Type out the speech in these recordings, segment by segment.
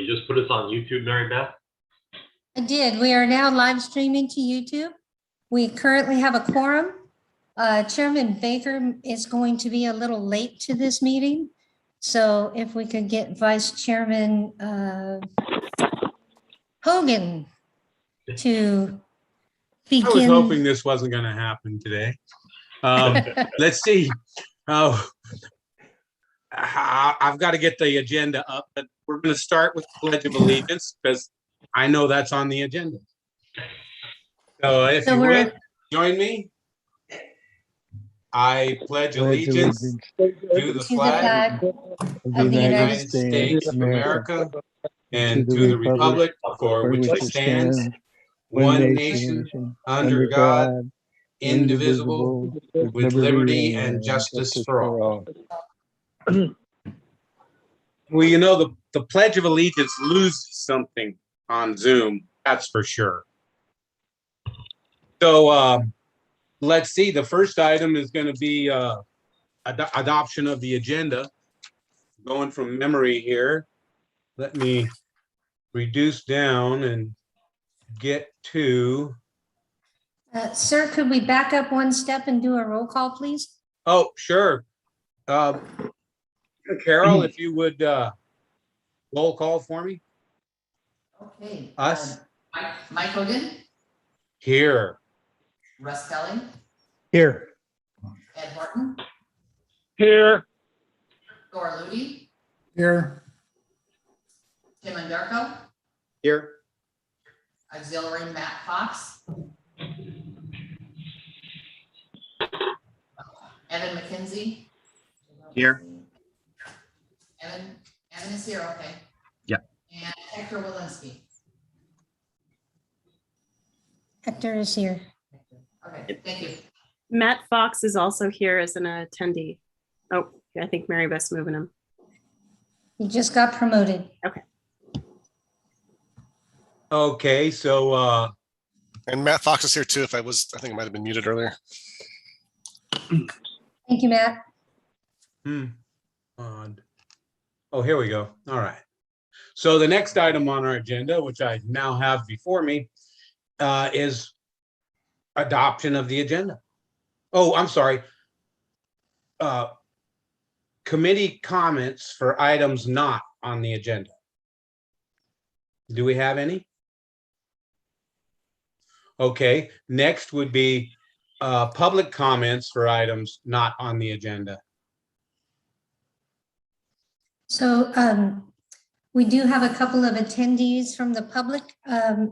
you just put us on YouTube, Mary Beth? I did. We are now live streaming to YouTube. We currently have a quorum. Chairman Baker is going to be a little late to this meeting. So if we could get Vice Chairman Hogan to begin. I was hoping this wasn't going to happen today. Let's see. I've got to get the agenda up, but we're going to start with the Pledge of Allegiance because I know that's on the agenda. So if you would, join me. I pledge allegiance to the flag of the United States of America and to the republic for which it stands, one nation, under God, indivisible, with liberty and justice for all. Well, you know, the Pledge of Allegiance loses something on Zoom, that's for sure. So let's see, the first item is going to be adoption of the agenda. Going from memory here, let me reduce down and get to. Sir, could we back up one step and do a roll call, please? Oh, sure. Carol, if you would roll call for me. Okay. Us. Mike Hogan. Here. Russ Kelly. Here. Ed Horton. Here. Thor Ludi. Here. Tim Underko. Here. Auxiliary Matt Fox. Evan McKenzie. Here. Evan is here, okay. Yeah. And Hector Walensky. Hector is here. Okay, thank you. Matt Fox is also here as an attendee. Oh, I think Mary Beth's moving him. He just got promoted. Okay, so And Matt Fox is here too. I think it might have been muted earlier. Thank you, Matt. odd. Oh, here we go. All right. So the next item on our agenda, which I now have before me, is adoption of the agenda. Oh, I'm sorry. Committee comments for items not on the agenda. Do we have any? Okay, next would be public comments for items not on the agenda. So we do have a couple of attendees from the public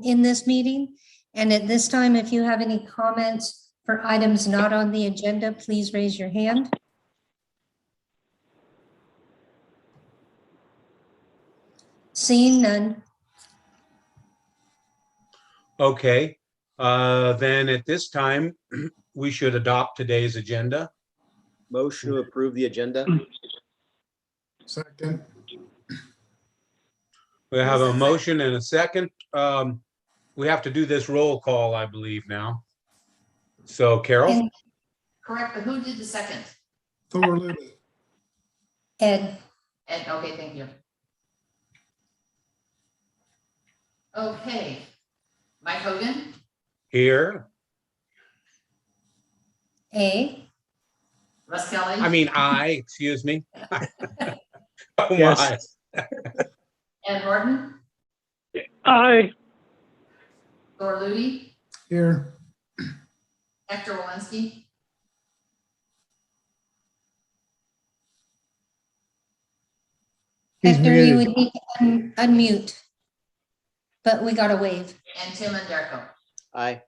in this meeting. And at this time, if you have any comments for items not on the agenda, please raise your hand. Seeing none. Okay, then at this time, we should adopt today's agenda. Motion to approve the agenda. Second. We have a motion and a second. We have to do this roll call, I believe now. So Carol? And Correct, but who did the second? Thor Ludi. Ed, Ed, okay, thank you. Okay. Mike Hogan. Here. A, Russ Kelly. Excuse me. Oh, Yes. my. Ed Horton. Aye. Thor Ludi. Here. Hector Walensky. He's Hector, you muted. would need to unmute. But we got a wave. And Tim Underko. Aye.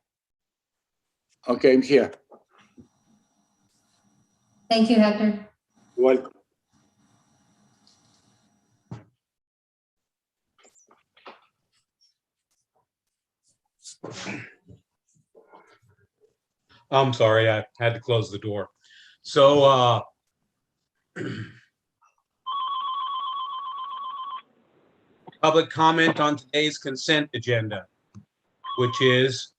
Okay, I'm here. Thank you, Hector. Welcome. I'm sorry, I had to close the door. So, public comment on today's consent agenda, which is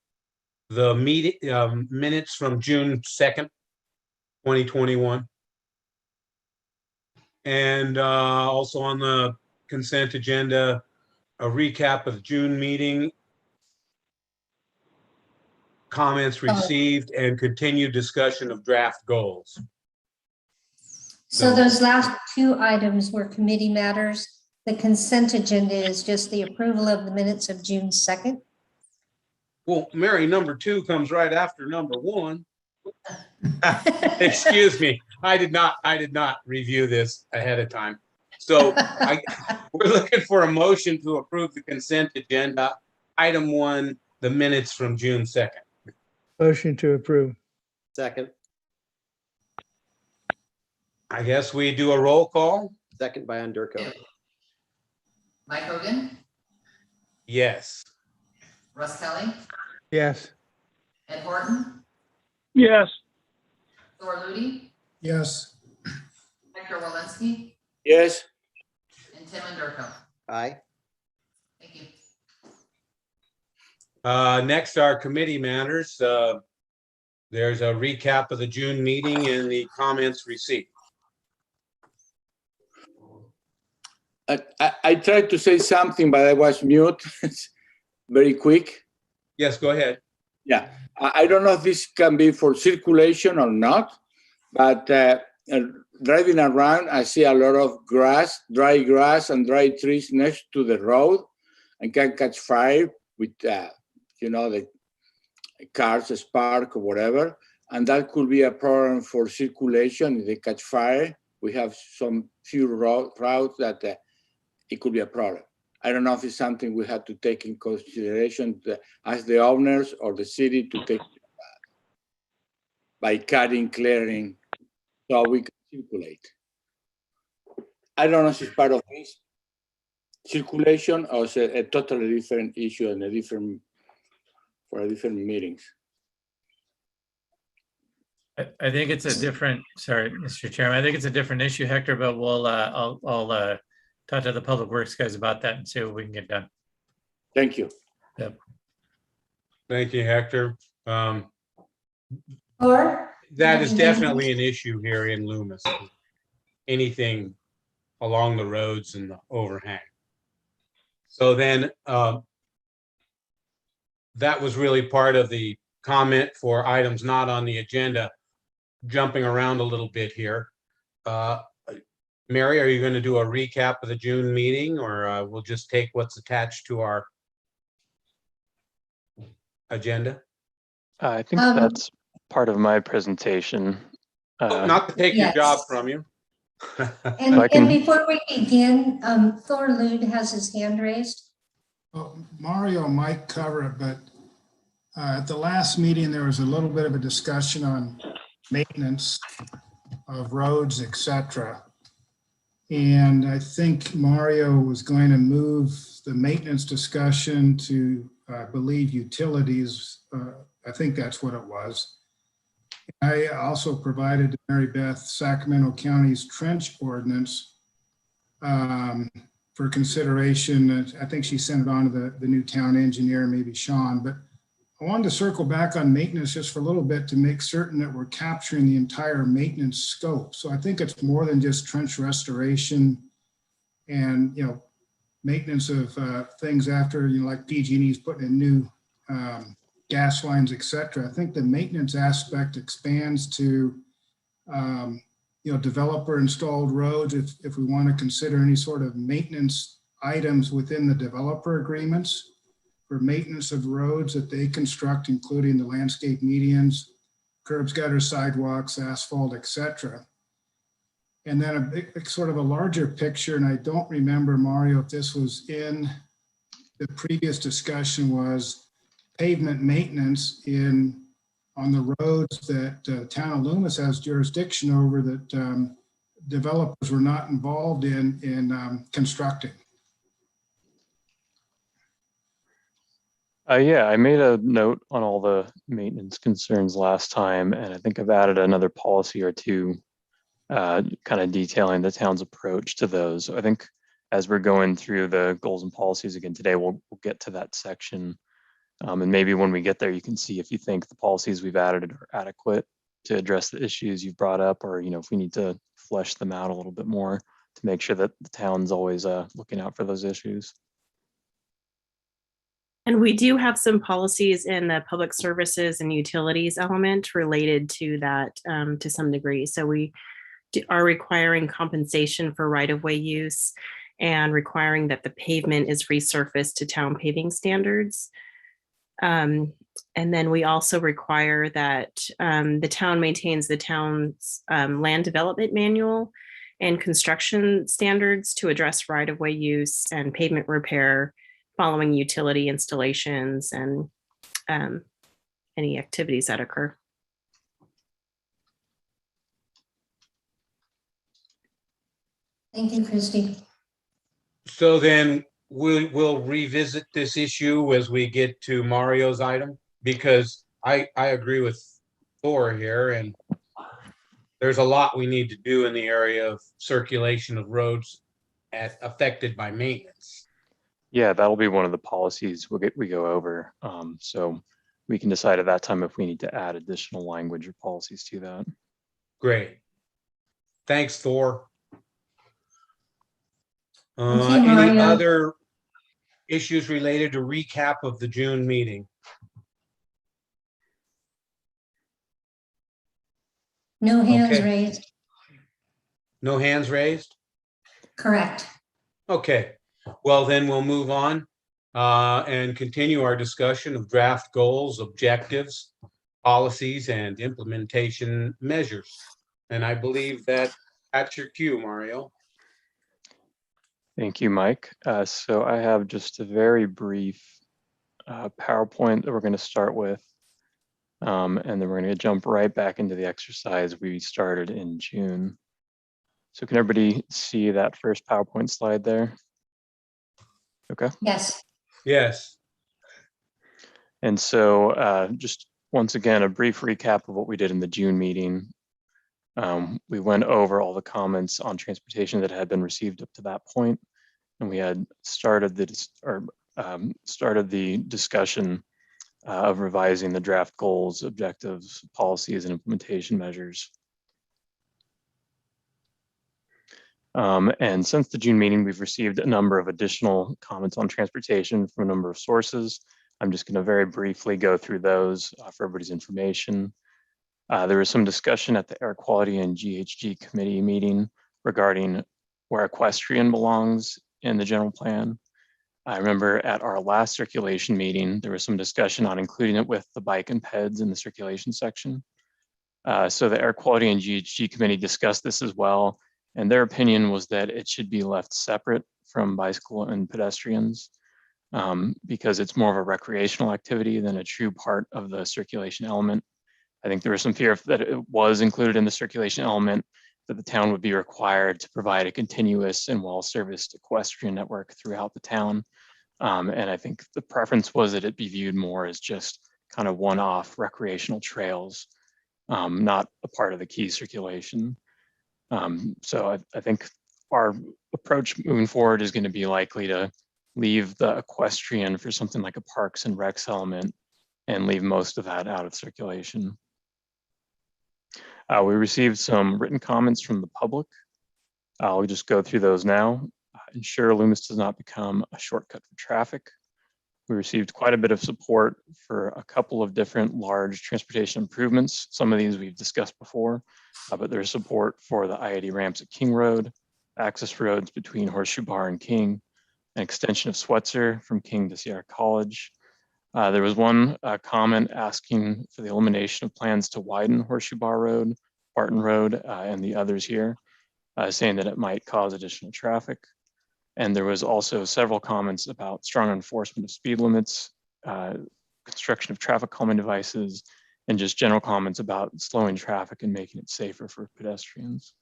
the meeting minutes from June 2nd, 2021. And also on the consent agenda, a recap of the June meeting, comments received, and continued discussion of draft goals. So those last two items were committee matters. The consent agenda is just the approval of the minutes of June 2nd. Well, Mary, number 2 comes right after number 1. Excuse me, I did not review this ahead of time. So we're looking for a motion to approve the consent agenda. Item 1, the minutes from June 2nd. Motion to approve. Second, I guess we do a roll call? second by Underko. Mike Hogan, Yes. Russ Kelly, Yes. Ed Horton, Yes. Thor Ludi, Yes. Hector Walensky, Yes. and Tim Underko. Aye. Thank you. Next are committee matters. There's a recap of the June meeting and the comments received. I tried to say something, but I was mute. Very quick. Yes, go ahead. Yeah, I don't know if this can be for circulation or not, but driving around, I see a lot of grass and dry trees next to the road and can catch fire with, the cars spark or whatever. And that could be a problem for circulation if they catch fire. We have some few routes that it could be a problem. I don't know if it's something we have to take in consideration as the owners or the city to take by clearing, so we can circulate. I don't know if it's part of this circulation or it's a totally different issue and for different meetings. I think it's a different, sorry, Mr. Chairman, I think it's a different issue, Hector, but I'll talk to the Public Works guys about that and see what we can get done. Thank you. Thank you, Hector. Or That is definitely an issue here in Loomis. Anything along the roads and the overhang. So then that was really part of the comment for items not on the agenda. Jumping around a little bit here. Mary, are you going to do a recap of the June meeting, or we'll just take what's attached to our agenda? I think Um, that's part of my presentation. Not to take your yes. job from you. And, I can- and before we begin, Thor Lud has his hand raised. Well, Mario might cover it, but at the last meeting, there was a little bit of a discussion on maintenance of roads, et cetera. And I think Mario was going to move the maintenance discussion to, I believe, utilities. I think that's what it was. I also provided to Mary Beth Sacramento County's trench ordinance for consideration. I think she sent it on to the new town engineer, maybe Sean, but I wanted to circle back on maintenance just for a little bit to make certain that we're capturing the entire maintenance scope. So I think it's more than just trench restoration and, maintenance of things after, like PG&E's putting in new gas lines, et cetera. I think the maintenance aspect expands to, developer installed roads. If we want to consider any sort of maintenance items within the developer agreements for maintenance of roads that they construct, including the landscape medians, curbs, gutters, sidewalks, asphalt, et cetera. And then a big, sort of a larger picture, and I don't remember, Mario, if this was in the previous discussion, was pavement maintenance on the roads that town of Loomis has jurisdiction over that developers were not involved in constructing. Yeah, I made a note on all the maintenance concerns last time, and I think I've added another policy or two, kind of detailing the town's approach to those. I think as we're going through the goals and policies again today, we'll get to that section. And maybe when we get there, you can see if you think the policies we've added are adequate to address the issues you've brought up, or if we need to flesh them out a little bit more to make sure that the town's always looking out for those issues. And we do have some policies in the public services and utilities element related to that to some degree. So we are requiring compensation for right-of-way use and requiring that the pavement is resurfaced to town paving standards. And then we also require that the town maintains the town's land development manual and construction standards to address right-of-way use and pavement repair following utility installations and any activities that occur. Thank you, Christy. So then we'll revisit this issue as we get to Mario's item, because I agree with Thor here, and there's a lot we need to do in the area of circulation of roads affected by maintenance. Yeah, that'll be one of the policies we go over. So we can decide at that time if we need to add additional language or policies to that. Great. Thanks, Thor. Thank you, Any Mario. other issues related to recap of the June meeting? No hands Okay. raised. No hands raised? Correct. Okay, well then we'll move on and continue our discussion of draft goals, objectives, policies, and implementation measures. And I believe that's your cue, Mario. Thank you, Mike. So I have just a very brief PowerPoint that we're going to start with. And then we're going to jump right back into the exercise we started in June. So can everybody see that first PowerPoint slide there? Okay. Yes. Yes. And so just once again, a brief recap of what we did in the June meeting. We went over all the comments on transportation that had been received up to that point, and we had started the discussion of revising the draft goals, objectives, policies, and implementation measures. And since the June meeting, we've received a number of additional comments on transportation from a number of sources. I'm just going to very briefly go through those for everybody's information. There was some discussion at the Air Quality and GHG Committee meeting regarding where equestrian belongs in the general plan. I remember at our last circulation meeting, there was some discussion on including it with the bike and peds in the circulation section. So the Air Quality and GHG Committee discussed this as well, and their opinion was that it should be left separate from bicycle and pedestrians because it's more of a recreational activity than a true part of the circulation element. I think there was some fear that it was included in the circulation element, that the town would be required to provide a continuous and well-serviced equestrian network throughout the town. And I think the preference was that it be viewed more as just kind of one-off recreational trails, not a part of the key circulation. So I think our approach moving forward is going to be likely to leave the equestrian for something like a parks and recs element and leave most of that out of circulation. We received some written comments from the public. I'll just go through those now. Ensure Loomis does not become a shortcut for traffic. We received quite a bit of support for a couple of different large transportation improvements. Some of these we've discussed before, but there's support for the I-80 ramps at King Road, access roads between Horseshoe Bar and King, an extension of Swetzer from King to Sierra College. There was one comment asking for the elimination of plans to widen Horseshoe Bar Road, Barton Road, and the others here, saying that it might cause additional traffic. And there was also several comments about strong enforcement of speed limits, construction of traffic calming devices, and just general comments about slowing traffic and making it safer for pedestrians.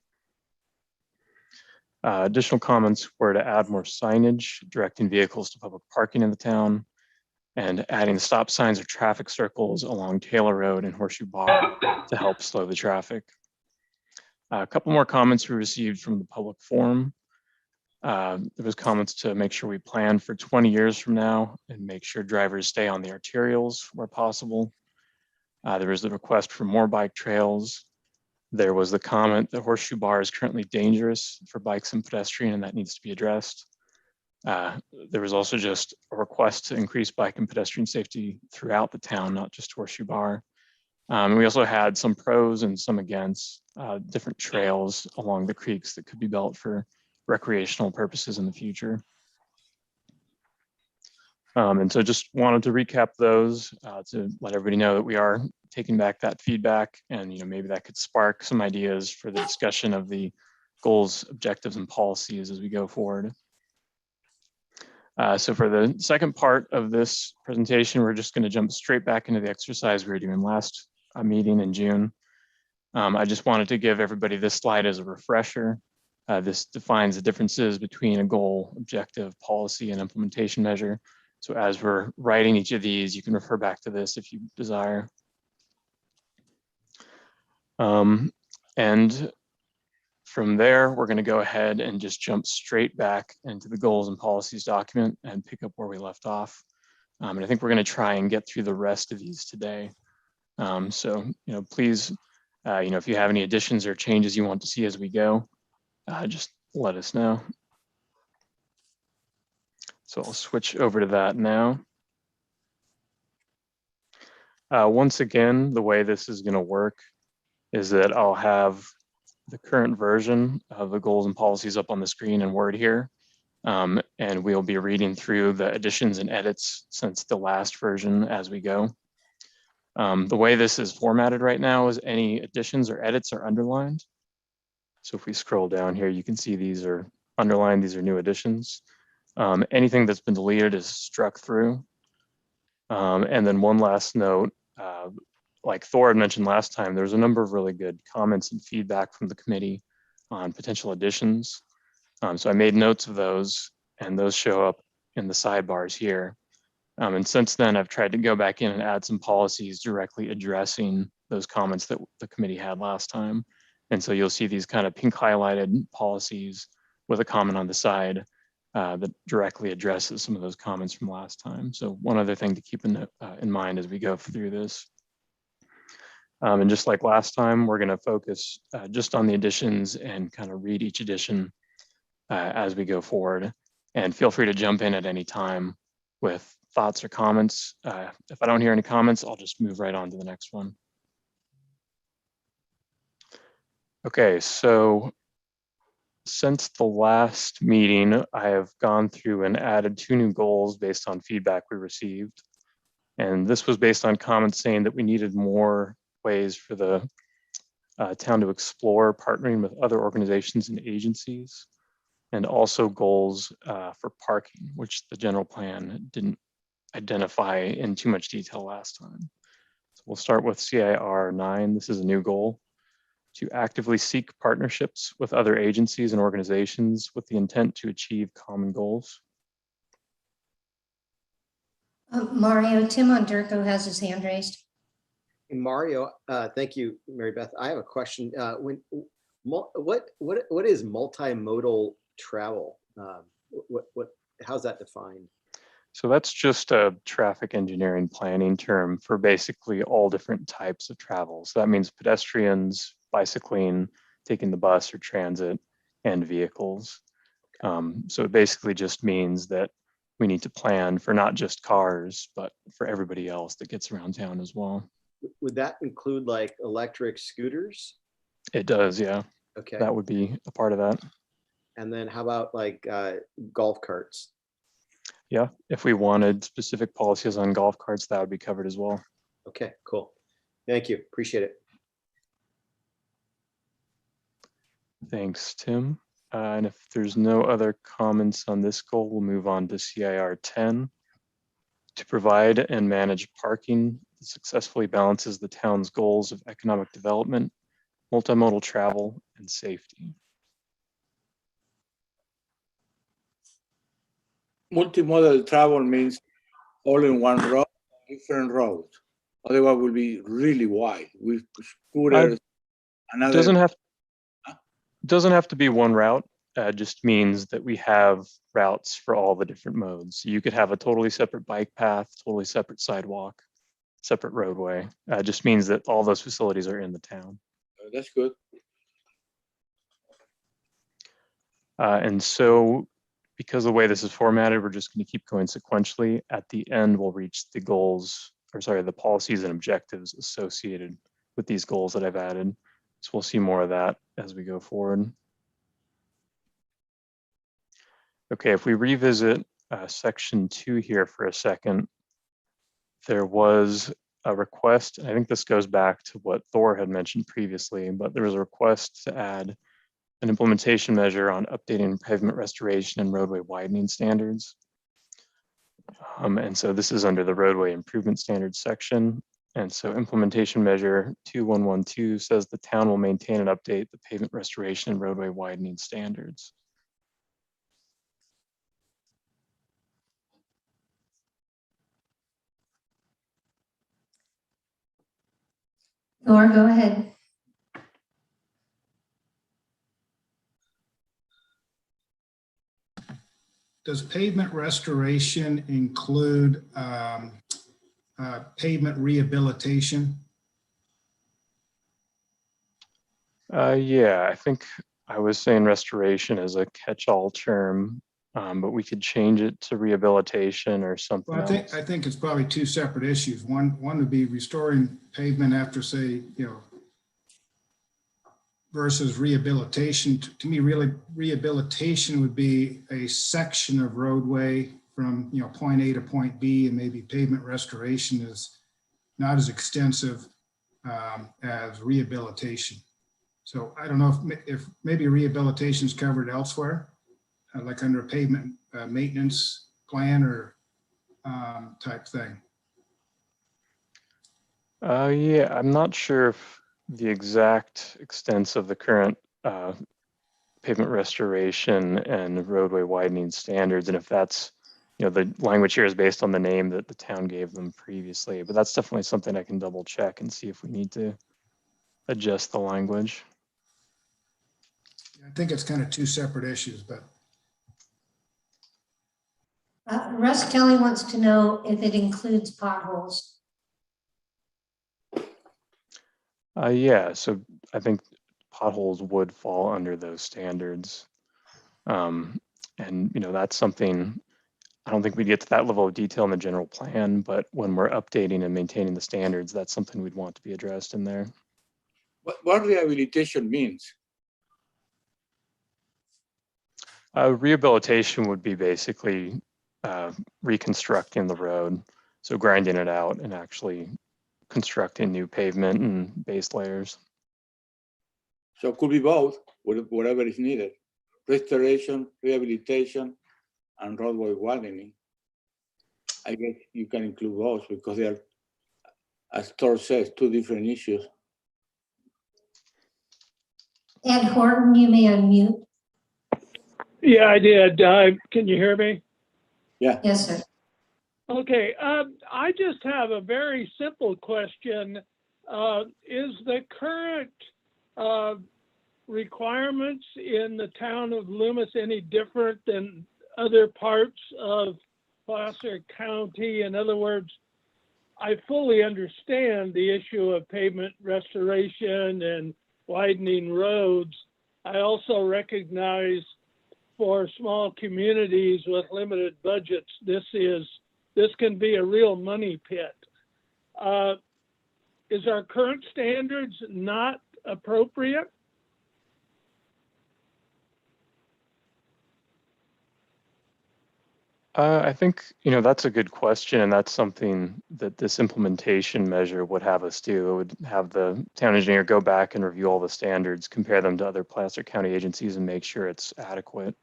Additional comments were to add more signage, directing vehicles to public parking in the town, and adding stop signs or traffic circles along Taylor Road and Horseshoe Bar to help slow the traffic. A couple more comments we received from the public forum. There was comments to make sure we plan for 20 years from now and make sure drivers stay on the arterials where possible. There was the request for more bike trails. There was the comment that Horseshoe Bar is currently dangerous for bikes and pedestrian, and that needs to be addressed. There was also just a request to increase bike and pedestrian safety throughout the town, not just Horseshoe Bar. We also had some pros and some against, different trails along the creeks that could be built for recreational purposes in the future. And so just wanted to recap those to let everybody know that we are taking back that feedback, and maybe that could spark some ideas for the discussion of the goals, objectives, and policies as we go forward. So for the second part of this presentation, we're just going to jump straight back into the exercise we were doing last meeting in June. I just wanted to give everybody this slide as a refresher. This defines the differences between a goal, objective, policy, and implementation measure. So as we're writing each of these, you can refer back to this if you desire. And from there, we're going to go ahead and just jump straight back into the goals and policies document and pick up where we left off. And I think we're going to try and get through the rest of these today. So, please, if you have any additions or changes you want to see as we go, just let us know. So I'll switch over to that now. Once again, the way this is going to work is that I'll have the current version of the goals and policies up on the screen in Word here. And we'll be reading through the additions and edits since the last version as we go. The way this is formatted right now is any additions or edits are underlined. So if we scroll down here, you can see these are underlined, these are new additions. Anything that's been deleted is struck through. And then one last note, like Thor had mentioned last time, there's a number of really good comments and feedback from the committee on potential additions. So I made notes of those, and those show up in the sidebars here. And since then, I've tried to go back in and add some policies directly addressing those comments that the committee had last time. And so you'll see these kind of pink highlighted policies with a comment on the side that directly addresses some of those comments from last time. So one other thing to keep in mind as we go through this. And just like last time, we're going to focus just on the additions and kind of read each addition as we go forward. And feel free to jump in at any time with thoughts or comments. If I don't hear any comments, I'll just move right on to the next one. Okay, so since the last meeting, I have gone through and added 2 new goals based on feedback we received. And this was based on comments saying that we needed more ways for the town to explore partnering with other organizations and agencies, and also goals for parking, which the general plan didn't identify in too much detail last time. So we'll start with CIR 9. This is a new goal: to actively seek partnerships with other agencies and organizations with the intent to achieve common goals. Mario, Tim Onderko has his hand raised. Mario, thank you, Mary Beth. I have a question. What is multimodal travel? How's that defined? So that's just a traffic engineering planning term for basically all different types of travel. So that means pedestrians, bicycling, taking the bus or transit, and vehicles. So it basically just means that we need to plan for not just cars, but for everybody else that gets around town as well. Would that include like electric scooters? It does, yeah. Okay. That would be a part of that. And then how about like golf carts? Yeah, if we wanted specific policies on golf carts, that would be covered as well. Okay, cool. Thank you. Appreciate it. Thanks, Tim. And if there's no other comments on this goal, we'll move on to CIR 10. To provide and manage parking that successfully balances the town's goals of economic development, multimodal travel, and safety. Multimodal travel means all in one road, different roads. Otherwise, it will be really wide with scooters. Doesn't have to be one route. Just means that we have routes for all the different modes. You could have a totally separate bike path, totally separate sidewalk, separate roadway. Just means that all those facilities are in the town. That's good. And so because of the way this is formatted, we're just going to keep going sequentially. At the end, we'll reach the goals, or sorry, the policies and objectives associated with these goals that I've added. So we'll see more of that as we go forward. Okay, if we revisit section 2 here for a second, there was a request, I think this goes back to what Thor had mentioned previously, but there was a request to add an implementation measure on updating pavement restoration and roadway widening standards. And so this is under the roadway improvement standards section. And so implementation measure 2112 says the town will maintain and update the pavement restoration and roadway widening standards. Thor, go ahead. Does pavement restoration include pavement rehabilitation? Yeah, I think I was saying restoration is a catch-all term, but we could change it to rehabilitation or something Well, else. I think it's probably two separate issues. One would be restoring pavement after, say, versus rehabilitation. To me, really, rehabilitation would be a section of roadway from point A to point B, and maybe pavement restoration is not as extensive as rehabilitation. So I don't know if maybe rehabilitation is covered elsewhere, like under a pavement maintenance plan or type thing. Yeah, I'm not sure if the exact extents of the current pavement restoration and roadway widening standards, and if that's, the language here is based on the name that the town gave them previously, but that's definitely something I can double check and see if we need to adjust the language. I think it's kind of two separate issues, but. Russ Kelly wants to know if it includes potholes. Yeah, so I think potholes would fall under those standards. And, that's something, I don't think we'd get to that level of detail in the general plan, but when we're updating and maintaining the standards, that's something we'd want to be addressed in there. What rehabilitation means? Rehabilitation would be basically reconstructing the road. So grinding it out and actually constructing new pavement and base layers. So it could be both, whatever is needed. Restoration, rehabilitation, and roadway widening. I guess you can include those because they are, as Thor says, two different issues. Ed Horton, you may unmute. Yeah, I did. Can you hear me? Yeah. Yes, sir. Okay. I just have a very simple question. Is the current requirements in the town of Loomis any different than other parts of Placer County? In other words, I fully understand the issue of pavement restoration and widening roads. I also recognize for small communities with limited budgets, this can be a real money pit. Is our current standards not appropriate? I think, that's a good question, and that's something that this implementation measure would have us do. It would have the town engineer go back and review all the standards, compare them to other Placer County agencies, and make sure it's adequate.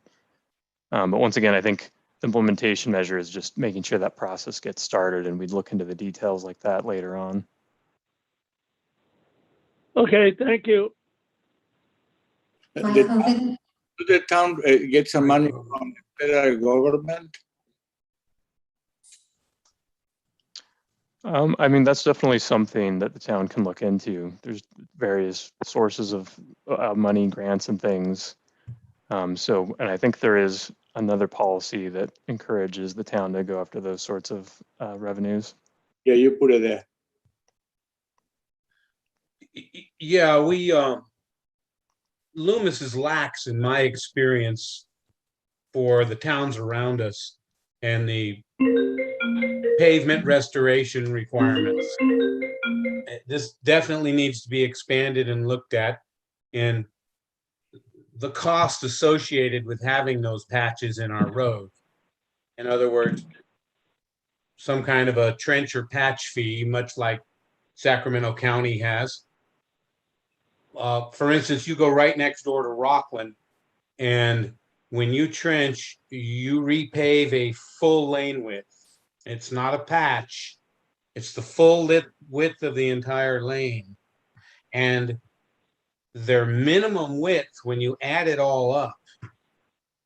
But once again, I think the implementation measure is just making sure that process gets started, and we'd look into the details like that later on. Okay, thank you. Mike Did Hogan? the town get some money from the federal government? I mean, that's definitely something that the town can look into. There's various sources of money, grants and things. And I think there is another policy that encourages the town to go after those sorts of revenues. Yeah, you put it there. Yeah, Loomis is lax in my experience for the towns around us and the pavement restoration requirements. This definitely needs to be expanded and looked at, and the cost associated with having those patches in our road. In other words, some kind of a trench or patch fee, much like Sacramento County has. For instance, you go right next door to Rockland, and when you trench, you repave a full lane width. It's not a patch. It's the full width of the entire lane. And their minimum width, when you add it all up,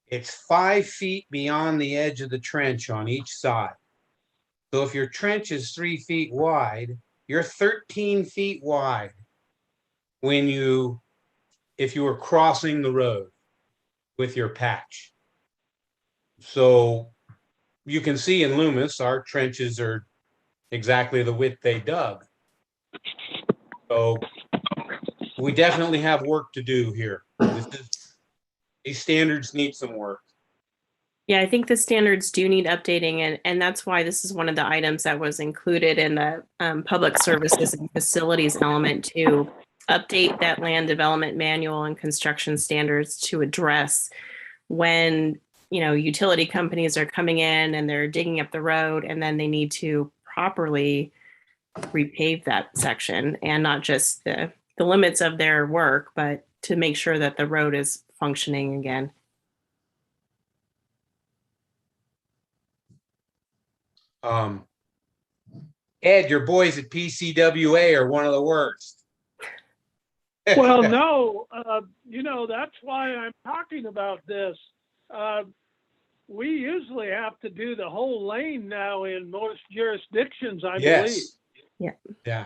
it's 5 feet beyond the edge of the trench on each side. So if your trench is 3 feet wide, you're 13 feet wide if you were crossing the road with your patch. So you can see in Loomis, our trenches are exactly the width they dug. So we definitely have work to do here. These standards need some work. Yeah, I think the standards do need updating, and that's why this is one of the items that was included in the public services and facilities element to update that land development manual and construction standards to address when, you know, utility companies are coming in and they're digging up the road, and then they need to properly repave that section, and not just the limits of their work, but to make sure that the road is functioning again. Ed, your boys at PCWA are one of the worst. Well, no, you know, that's why I'm talking about this. We usually have to do the whole lane now in most jurisdictions, I believe. Yeah. Yeah.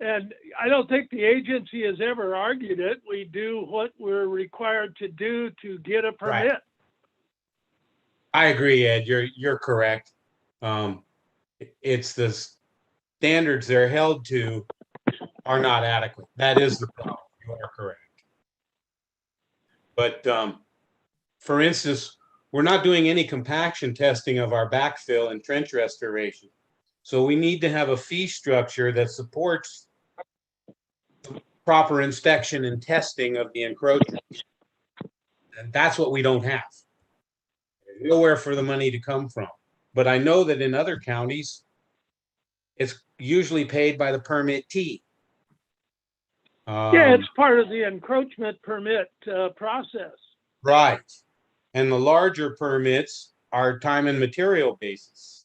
And I don't think the agency has ever argued it. We do what we're required to do to get a permit. Right. I agree, Ed. You're correct. It's the standards they're held to are not adequate. That is the problem. You are correct. But for instance, we're not doing any compaction testing of our backfill and trench restoration. So we need to have a fee structure that supports proper inspection and testing of the encroachment. And that's what we don't have. There's nowhere for the money to come from. But I know that in other counties, it's usually paid by the permittee. Yeah, it's part of the encroachment permit process. Right. And the larger permits are time and material basis.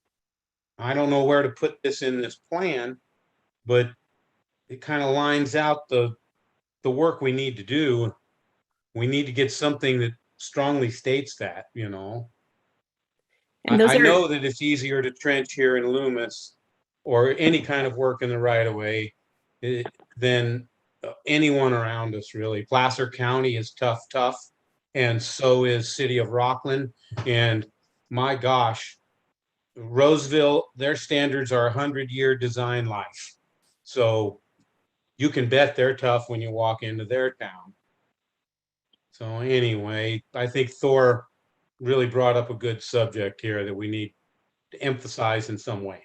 I don't know where to put this in this plan, but it kind of lines out the work we need to do. We need to get something that strongly states that, you know. And those I are, know that it's easier to trench here in Loomis or any kind of work in the right of way than anyone around us, really. Placer County is tough, and so is City of Rockland. And my gosh, Roseville, their standards are 100-year design life. So you can bet they're tough when you walk into their town. So anyway, I think Thor really brought up a good subject here that we need to emphasize in some way.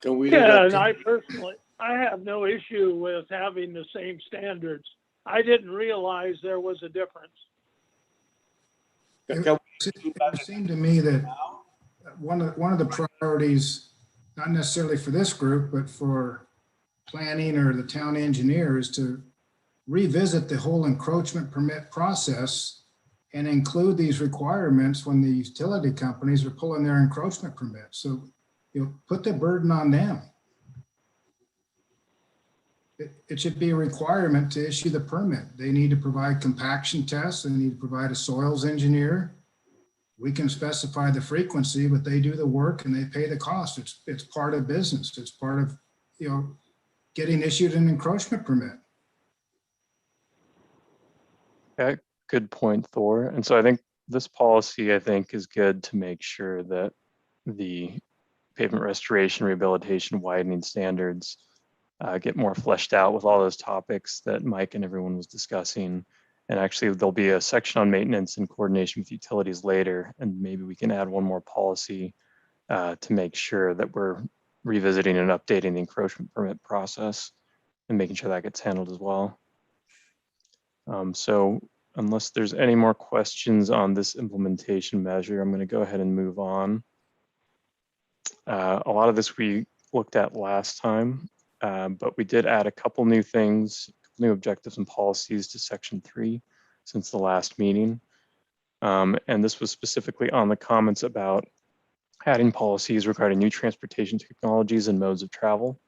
Can we? Yeah, and I personally, I have no issue with having the same standards. I didn't realize there was a difference. It seemed to me that one of the priorities, not necessarily for this group, but for planning or the town engineer, is to revisit the whole encroachment permit process and include these requirements when the utility companies are pulling their encroachment permits. So you put the burden on them. It should be a requirement to issue the permit. They need to provide compaction tests. They need to provide a soils engineer. We can specify the frequency, but they do the work and they pay the cost. It's part of business. It's part of, you know, getting issued an encroachment permit. Yeah, good point, Thor. And so I think this policy, I think, is good to make sure that the pavement restoration, rehabilitation, widening standards get more fleshed out with all those topics that Mike and everyone was discussing. And actually, there'll be a section on maintenance in coordination with utilities later, and maybe we can add one more policy to make sure that we're revisiting and updating the encroachment permit process and making sure that gets handled as well. So unless there's any more questions on this implementation measure, I'm going to go ahead and move on. A lot of this we looked at last time, but we did add a couple new things, new objectives and policies to section 3 since the last meeting. And this was specifically on the comments about adding policies regarding new transportation technologies and modes of travel.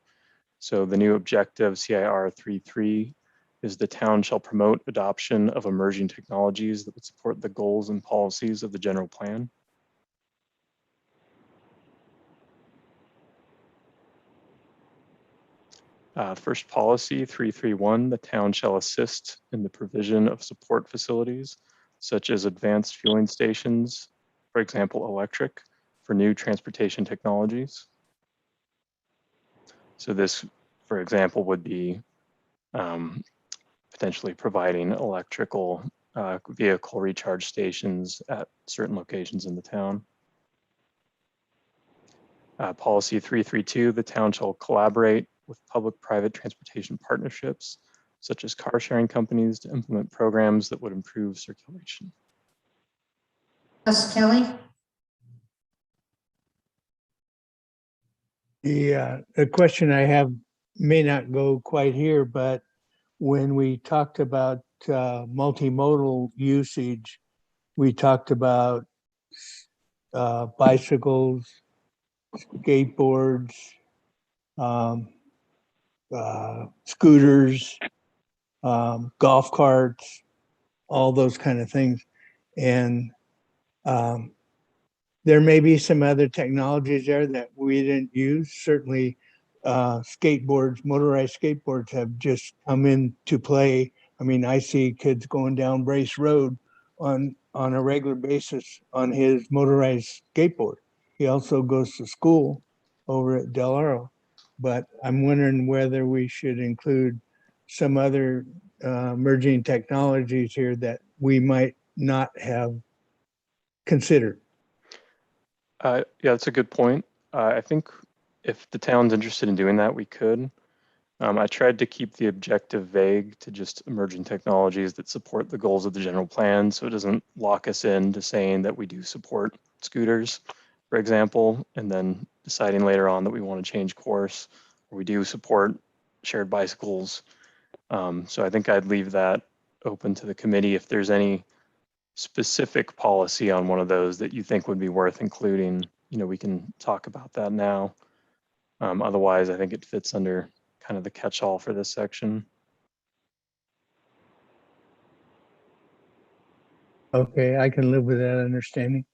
So the new objective CIR 3.3 is the town shall promote adoption of emerging technologies that would support the goals and policies of the general plan. First policy 3.3.1, the town shall assist in the provision of support facilities, such as advanced fueling stations, for example, electric, for new transportation technologies. So this, for example, would be potentially providing electrical vehicle recharge stations at certain locations in the town. Policy 3.3.2, the town shall collaborate with public-private transportation partnerships, such as car sharing companies, to implement programs that would improve circulation. Gus Kelly? The question I have may not go quite here, but when we talked about multimodal usage, we talked about bicycles, skateboards, scooters, golf carts, all those kind of things. And there may be some other technologies there that we didn't use. Certainly skateboards, motorized skateboards have just come into play. I mean, I see kids going down Brace Road on a regular basis on his motorized skateboard. He also goes to school over at Del Oro. But I'm wondering whether we should include some other emerging technologies here that we might not have considered. Yeah, that's a good point. I think if the town's interested in doing that, we could. I tried to keep the objective vague to just emerging technologies that support the goals of the general plan, so it doesn't lock us into saying that we do support scooters, for example, and then deciding later on that we want to change course, or we do support shared bicycles. So I think I'd leave that open to the committee. If there's any specific policy on one of those that you think would be worth including, we can talk about that now. Otherwise, I think it fits under kind of the catch-all for this section. Okay, I can live with that understanding.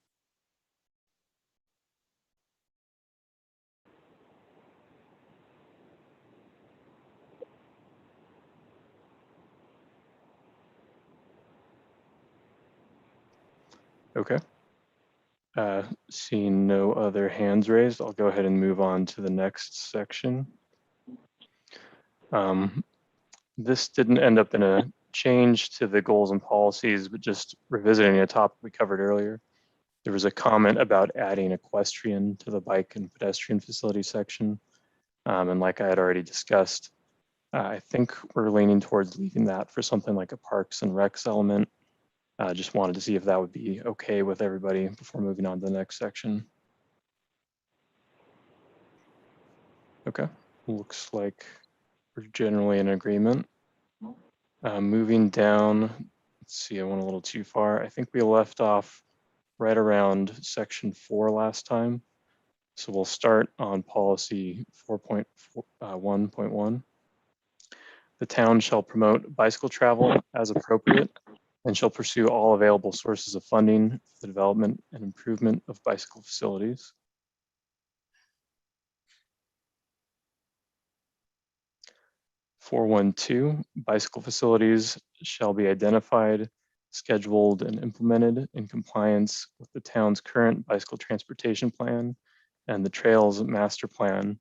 Okay. Seeing no other hands raised, I'll go ahead and move on to the next section. This didn't end up in a change to the goals and policies, but just revisiting a topic we covered earlier. There was a comment about adding equestrian to the bike and pedestrian facility section. And like I had already discussed, I think we're leaning towards leaving that for something like a parks and recs element. Just wanted to see if that would be okay with everybody before moving on to the next section. Okay, looks like we're generally in agreement. Moving down, let's see, I went a little too far. I think we left off right around section 4 last time. So we'll start on policy 4.1.1. The town shall promote bicycle travel as appropriate and shall pursue all available sources of funding for the development and improvement of bicycle facilities. (4.1.2) bicycle facilities shall be identified, scheduled, and implemented in compliance with the town's current bicycle transportation plan and the trails master plan,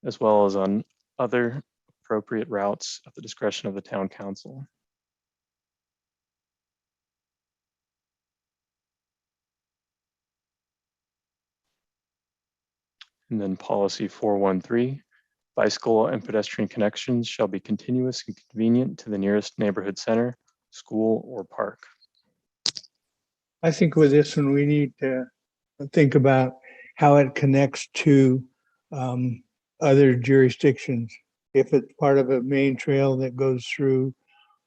as well as on other appropriate routes at the discretion of the town council. And then policy 413, bicycle and pedestrian connections shall be continuous and convenient to the nearest neighborhood center, school, or park. I think with this one, we need to think about how it connects to other jurisdictions. If it's part of a main trail that goes through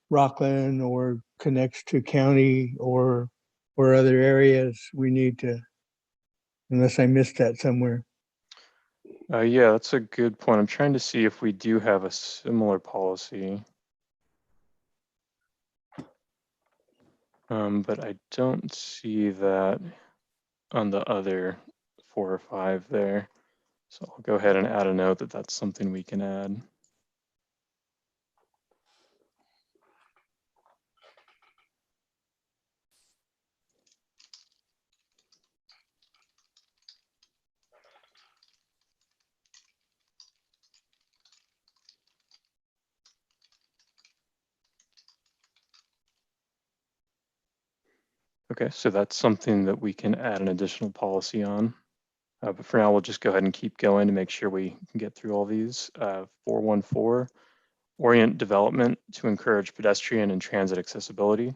Rockland or connects to county or other areas, we need to, unless I missed that somewhere. Yeah, that's a good point. I'm trying to see if we do have a similar policy. But I don't see that on the other 4 or 5 there. So I'll go ahead and add a note that that's something we can add. Okay, so that's something that we can add an additional policy on. But for now, we'll just go ahead and keep going to make sure we can get through all these. 414, orient development to encourage pedestrian and transit accessibility.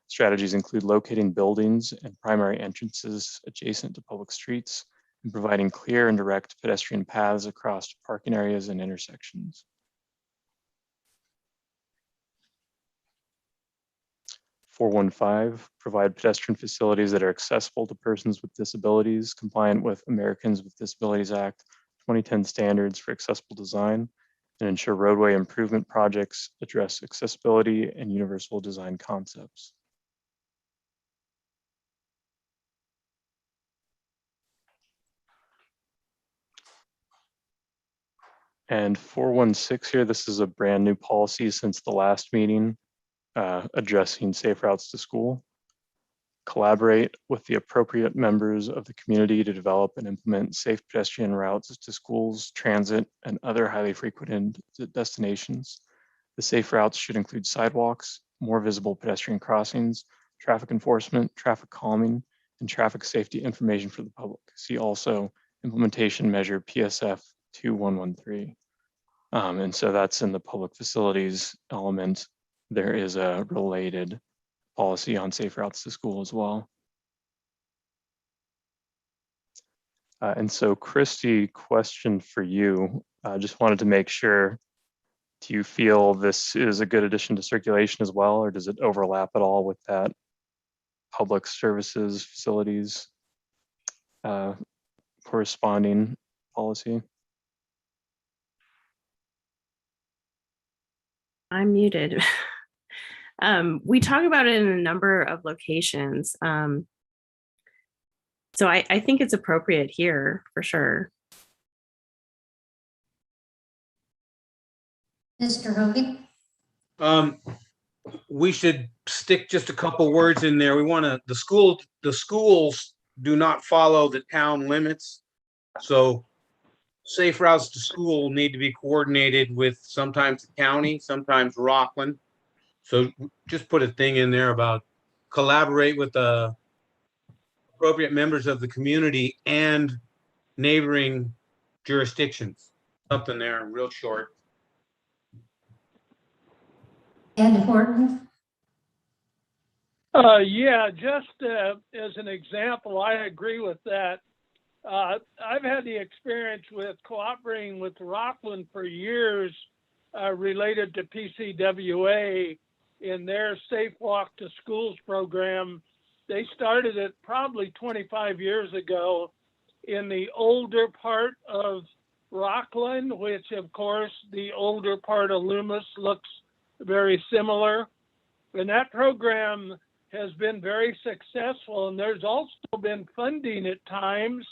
Strategies include locating buildings and primary entrances adjacent to public streets and providing clear and direct pedestrian paths across parking areas and intersections. 415, provide pedestrian facilities that are accessible to persons with disabilities, compliant with Americans with Disabilities Act 2010 standards for accessible design, and ensure roadway improvement projects address accessibility and universal design concepts. And 416 here, this is a brand new policy since the last meeting, addressing safe routes to school. Collaborate with the appropriate members of the community to develop and implement safe pedestrian routes to schools, transit, and other highly frequented destinations. The safe routes should include sidewalks, more visible pedestrian crossings, traffic enforcement, traffic calming, and traffic safety information for the public. See also implementation measure PSF 2113. And so that's in the public facilities element. There is a related policy on safe routes to school as well. And so Christy, question for you. Just wanted to make sure, do you feel this is a good addition to circulation as well, or does it overlap at all with that public services facilities corresponding policy? I'm muted. We talk about it in a number of locations. So I think it's appropriate here for sure. Mr. Hogan? We should stick just a couple words in there. We want to, the schools do not follow the town limits. So safe routes to school need to be coordinated with sometimes the county, sometimes Rockland. So just put a thing in there about collaborate with the appropriate members of the community and neighboring jurisdictions. Something there, real short. Ed Horton? Yeah, just as an example, I agree with that. I've had the experience with cooperating with Rockland for years related to PCWA in their Safe Walk to Schools program. They started it probably 25 years ago in the older part of Rockland, which of course the older part of Loomis looks very similar. And that program has been very successful, and there's also been funding at times.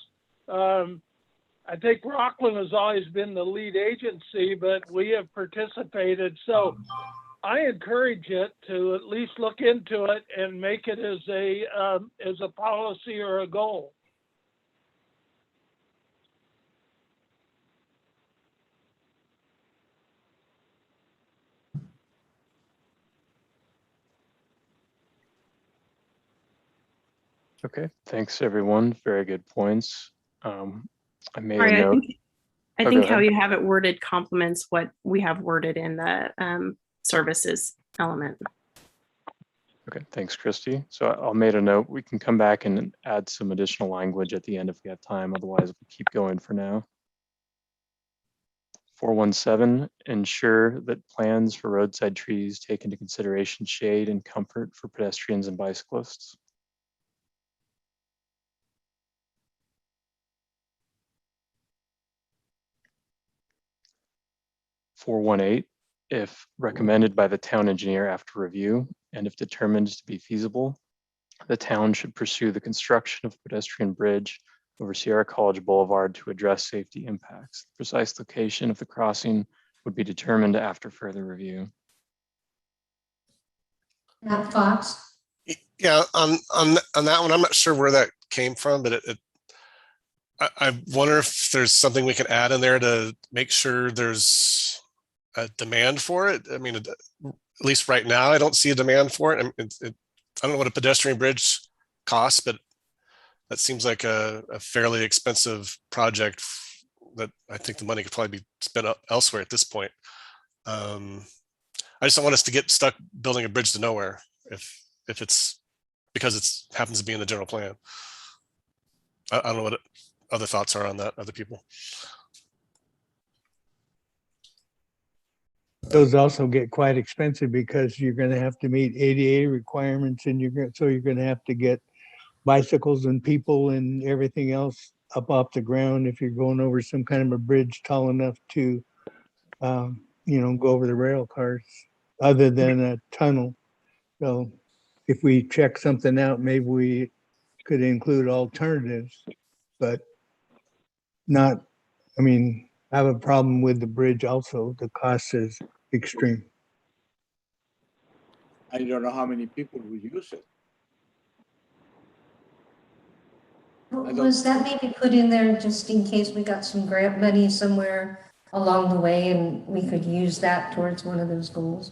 I think Rockland has always been the lead agency, but we have participated. So I encourage it to at least look into it and make it as a policy or a goal. Okay, thanks everyone. Very good points. I made Sorry, a note. I Oh, think go how ahead. you have it worded complements what we have worded in the services element. Okay, thanks, Christy. So I'll made a note. We can come back and add some additional language at the end if we have time. Otherwise, we'll keep going for now. 417, ensure that plans for roadside trees take into consideration shade and comfort for pedestrians and bicyclists. 418, if recommended by the town engineer after review, and if determined to be feasible, the town should pursue the construction of a pedestrian bridge over Sierra College Boulevard to address safety impacts. The precise location of the crossing would be determined after further review. Matt Fox? Yeah, on that one, I'm not sure where that came from, but I wonder if there's something we can add in there to make sure there's a demand for it. I mean, at least right now, I don't see a demand for it. I don't know what a pedestrian bridge costs, but that seems like a fairly expensive project that I think the money could probably be spent elsewhere at this point. I just don't want us to get stuck building a bridge to nowhere if it's because it happens to be in the general plan. I don't know what other thoughts are on that, other people. Those also get quite expensive because you're going to have to meet ADA requirements, and you're going to have to get bicycles and people and everything else up off the ground if you're going over some kind of a bridge tall enough to, go over the rail cars, other than a tunnel. So if we check something out, maybe we could include alternatives, but not, I have a problem with the bridge also. The cost is extreme. I don't know how many people will use it. Was that maybe put in there just in case we got some grant money somewhere along the way and we could use that towards one of those goals?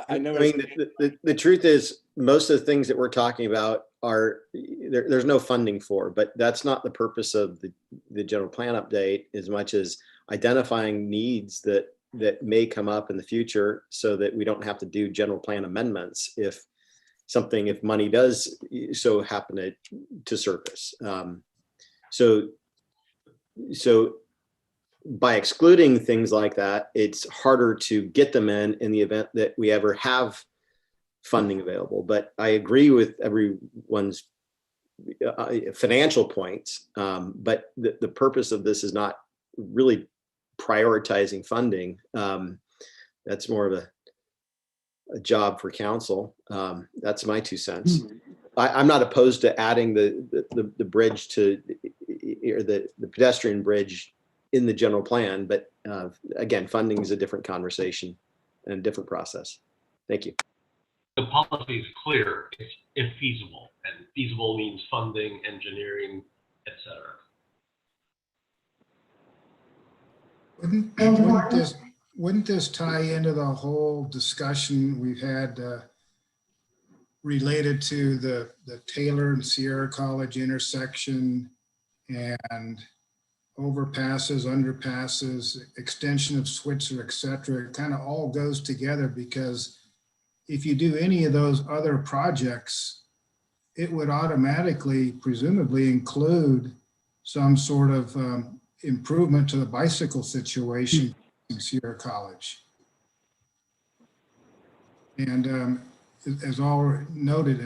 I never. The truth is, most of the things that we're talking about are there's no funding for, but that's not the purpose of the general plan update as much as identifying needs that may come up in the future so that we don't have to do general plan amendments if money does so happen to surface. So by excluding things like that, it's harder to get them in the event that we ever have funding available. But I agree with everyone's financial points. But the purpose of this is not really prioritizing funding. That's more of a job for council. That's my 2 cents. I'm not opposed to adding the bridge to or the pedestrian bridge in the general plan, but again, funding is a different conversation and a different process. Thank you. The policy is clear. It's if feasible, and feasible means funding, engineering, etc. Wouldn't this tie into the whole discussion we've had related to the Taylor and Sierra College intersection and overpasses, underpasses, extension of Switzer, et cetera? It kind of all goes together, because if you do any of those other projects, it would automatically, presumably, include some sort of improvement to the bicycle situation in Sierra College. And as all noted,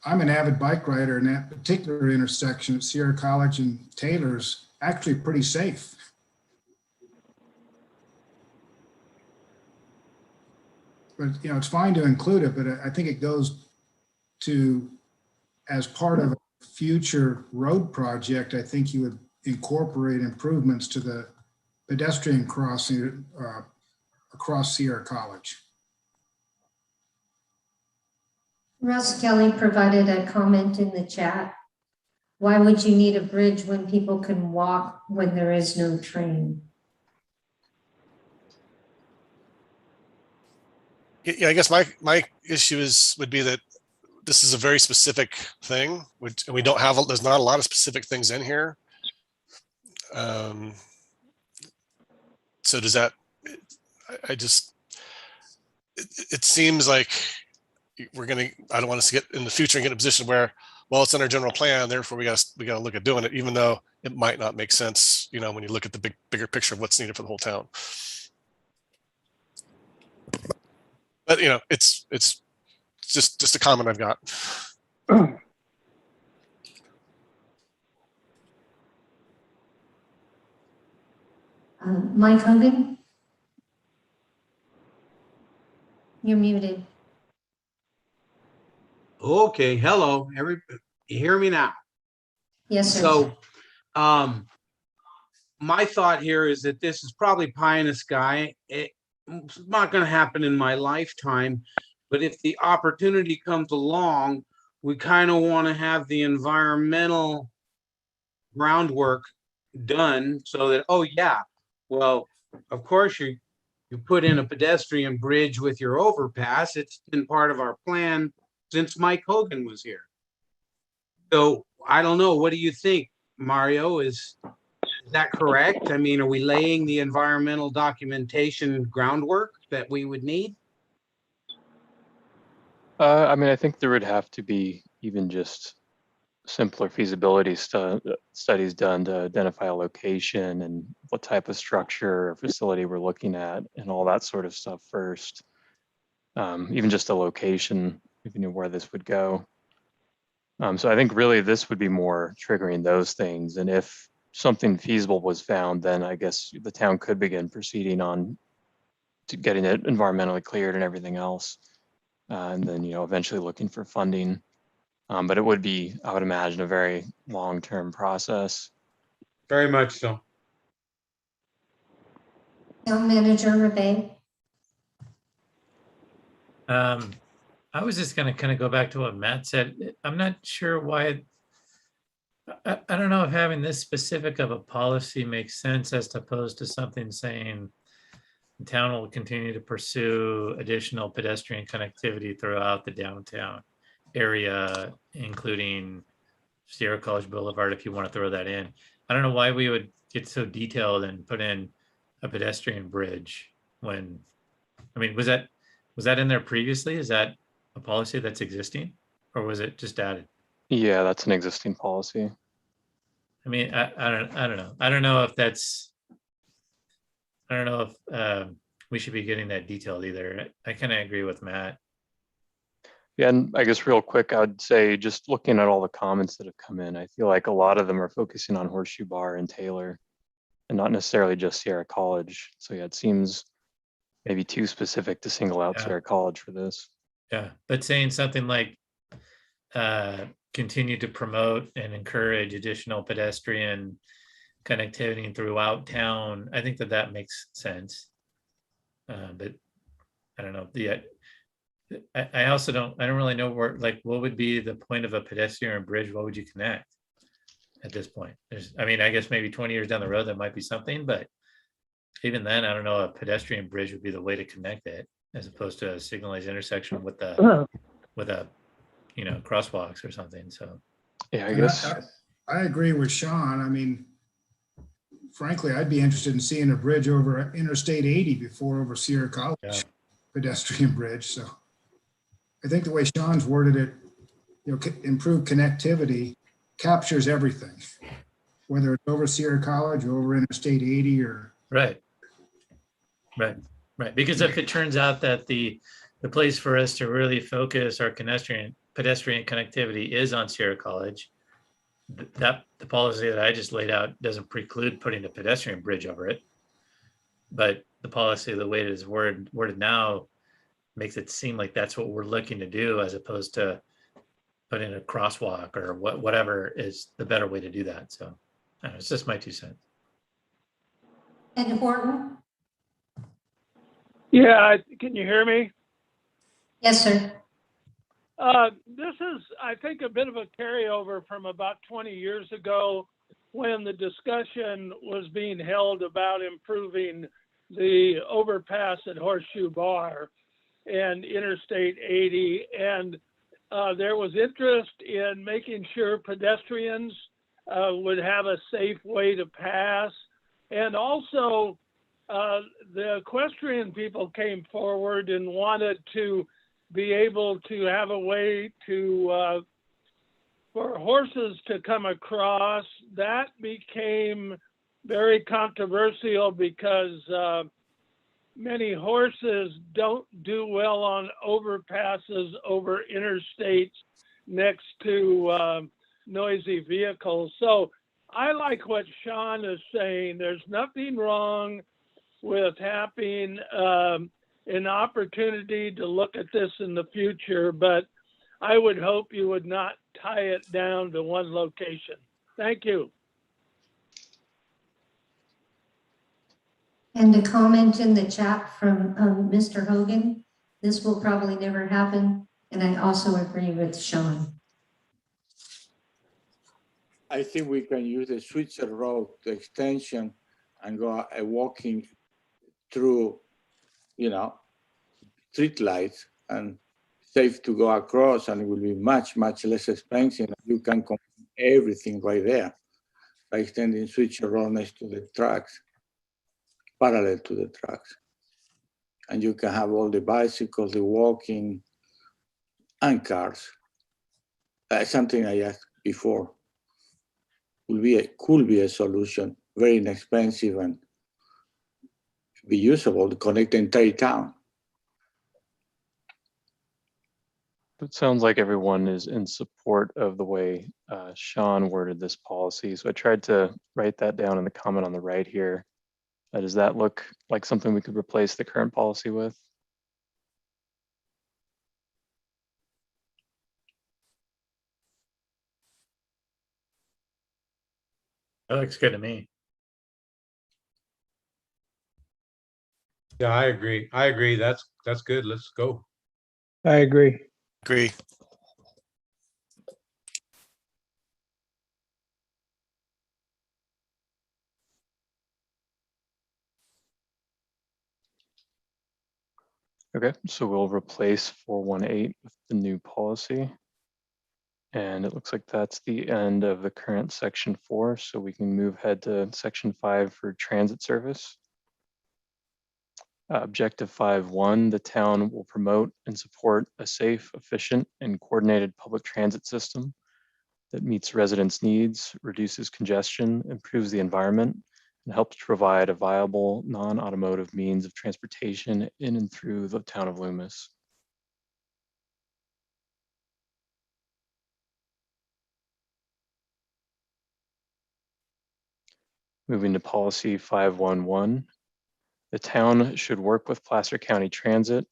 I'm an avid bike rider, and that particular intersection at Sierra College and Taylor's actually pretty safe. But, it's fine to include it, but I think it goes to, as part of a future road project, I think you would incorporate improvements to the pedestrian crossing across Sierra College. Russ Kelly provided a comment in the chat. Why would you need a bridge when people can walk when there is no train? Yeah, I guess my issue would be that this is a very specific thing, which and we don't have, there's not a lot of specific things in here. So does that, it seems like I don't want us to get in the future and get in a position where, well, it's in our general plan, therefore we got to look at doing it, even though it might not make sense, when you look at the bigger picture of what's needed for the whole town. But it's just a comment I've got. Mike Hogan? You're muted. Okay, hello, you hear me now? Yes, sir. So, my thought here is that this is probably pie in the sky. It's not going to happen in my lifetime, but if the opportunity comes along, we kind of want to have the environmental groundwork done so that, oh yeah, well, of course you put in a pedestrian bridge with your overpass. It's been part of our plan since Mike Hogan was here. So I don't know. What do you think, Mario? Is that correct? I mean, are we laying the environmental documentation groundwork that we would need? I mean, I think there would have to be even just simpler feasibility studies done to identify a location and what type of structure or facility we're looking at and all that sort of stuff first. Even just a location, if you knew where this would go. So I think really this would be more triggering those things. And if something feasible was found, then I guess the town could begin proceeding on to getting it environmentally cleared and everything else. And then, eventually looking for funding. But it would be, I would imagine, a very long-term process. Very much so. Town Manager Rebay. I was just going to kind of go back to what Matt said. I'm not sure why. I don't know if having this specific of a policy makes sense as opposed to something saying the town will continue to pursue additional pedestrian connectivity throughout the downtown area, including Sierra College Boulevard, if you want to throw that in. I don't know why we would get so detailed and put in a pedestrian bridge when, I mean, was that in there previously? Is that a policy that's existing, or was it just added? Yeah, that's an existing policy. I mean, I don't know. I don't know if that's, I don't know if we should be getting that detailed either. I kind of agree with Matt. Yeah, and I guess real quick, I'd say just looking at all the comments that have come in, I feel like a lot of them are focusing on Horseshoe Bar and Taylor and not necessarily just Sierra College. So yeah, it seems maybe too specific to single out Sierra College for this. Yeah, but saying something like continue to promote and encourage additional pedestrian connectivity throughout town, I think that makes sense. But I don't know. I also don't really know where, like, what would be the point of a pedestrian bridge? What would you connect at this point? I mean, I guess maybe 20 years down the road, that might be something, but even then, I don't know, a pedestrian bridge would be the way to connect it as opposed to a signalized intersection with a, crosswalks or something. So, yeah, I guess. I agree with Sean. I mean, frankly, I'd be interested in seeing a bridge over Interstate 80 before over Sierra College pedestrian bridge. So I think the way Sean's worded it, improved connectivity captures everything, whether it's over Sierra College or over Interstate 80 or. Right. Because if it turns out that the place for us to really focus our pedestrian connectivity is on Sierra College, that the policy that I just laid out doesn't preclude putting a pedestrian bridge over it. But the policy, the way it is worded now, makes it seem like that's what we're looking to do, as opposed to putting a crosswalk or whatever is the better way to do that. So I don't know, it's just my 2 cents. And Horton? Yeah, can you hear me? Yes, sir. This is, I think, a bit of a carryover from about 20 years ago when the discussion was being held about improving the overpass at Horseshoe Bar and Interstate 80. And there was interest in making sure pedestrians would have a safe way to pass. And also, the equestrian people came forward and wanted to be able to have a way to for horses to come across. That became very controversial because many horses don't do well on overpasses over interstates next to noisy vehicles. So I like what Sean is saying. There's nothing wrong with having an opportunity to look at this in the future, but I would hope you would not tie it down to one location. Thank you. And a comment in the chat from Mr. Hogan, this will probably never happen. And I also agree with Sean. I think we can use the Switzer Road, the extension, and go walking through, street lights, and safe to go across, and it will be much, much less expensive. You can combine everything right there by extending Switzer Road next to the tracks, parallel to the tracks. And you can have all the bicycles, the walking, and cars. Something I asked before. Could be a solution, very inexpensive and be usable to connect the entire town. It sounds like everyone is in support of the way Sean worded this policy. So I tried to write that down in the comment on the right here. Does that look like something we could replace the current policy with? That looks good to me. Yeah, I agree. That's good. Let's go. I agree. Agree. Okay, so we'll replace 418 with the new policy. And it looks like that's the end of the current section 4. So we can move ahead to section 5 for transit service. Objective 5.1, the town will promote and support a safe, efficient, and coordinated public transit system that meets residents' needs, reduces congestion, improves the environment, and helps provide a viable non-automotive means of transportation in and through the town of Loomis. Moving to policy 5.1.1, the town should work with Placer County Transit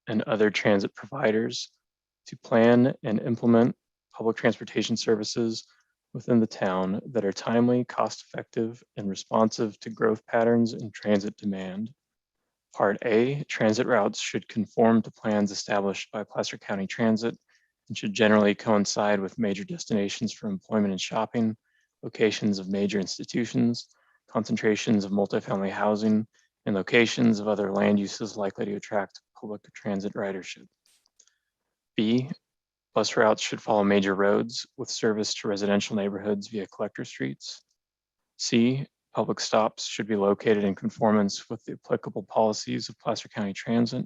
and other transit providers to plan and implement public transportation services within the town that are timely, cost-effective, and responsive to growth patterns and transit demand. Part A, transit routes should conform to plans established by Placer County Transit and should generally coincide with major destinations for employment and shopping, locations of major institutions, concentrations of multifamily housing, and locations of other land uses likely to attract public transit ridership. B, bus routes should follow major roads with service to residential neighborhoods via collector streets. C, public stops should be located in conformance with the applicable policies of Placer County Transit.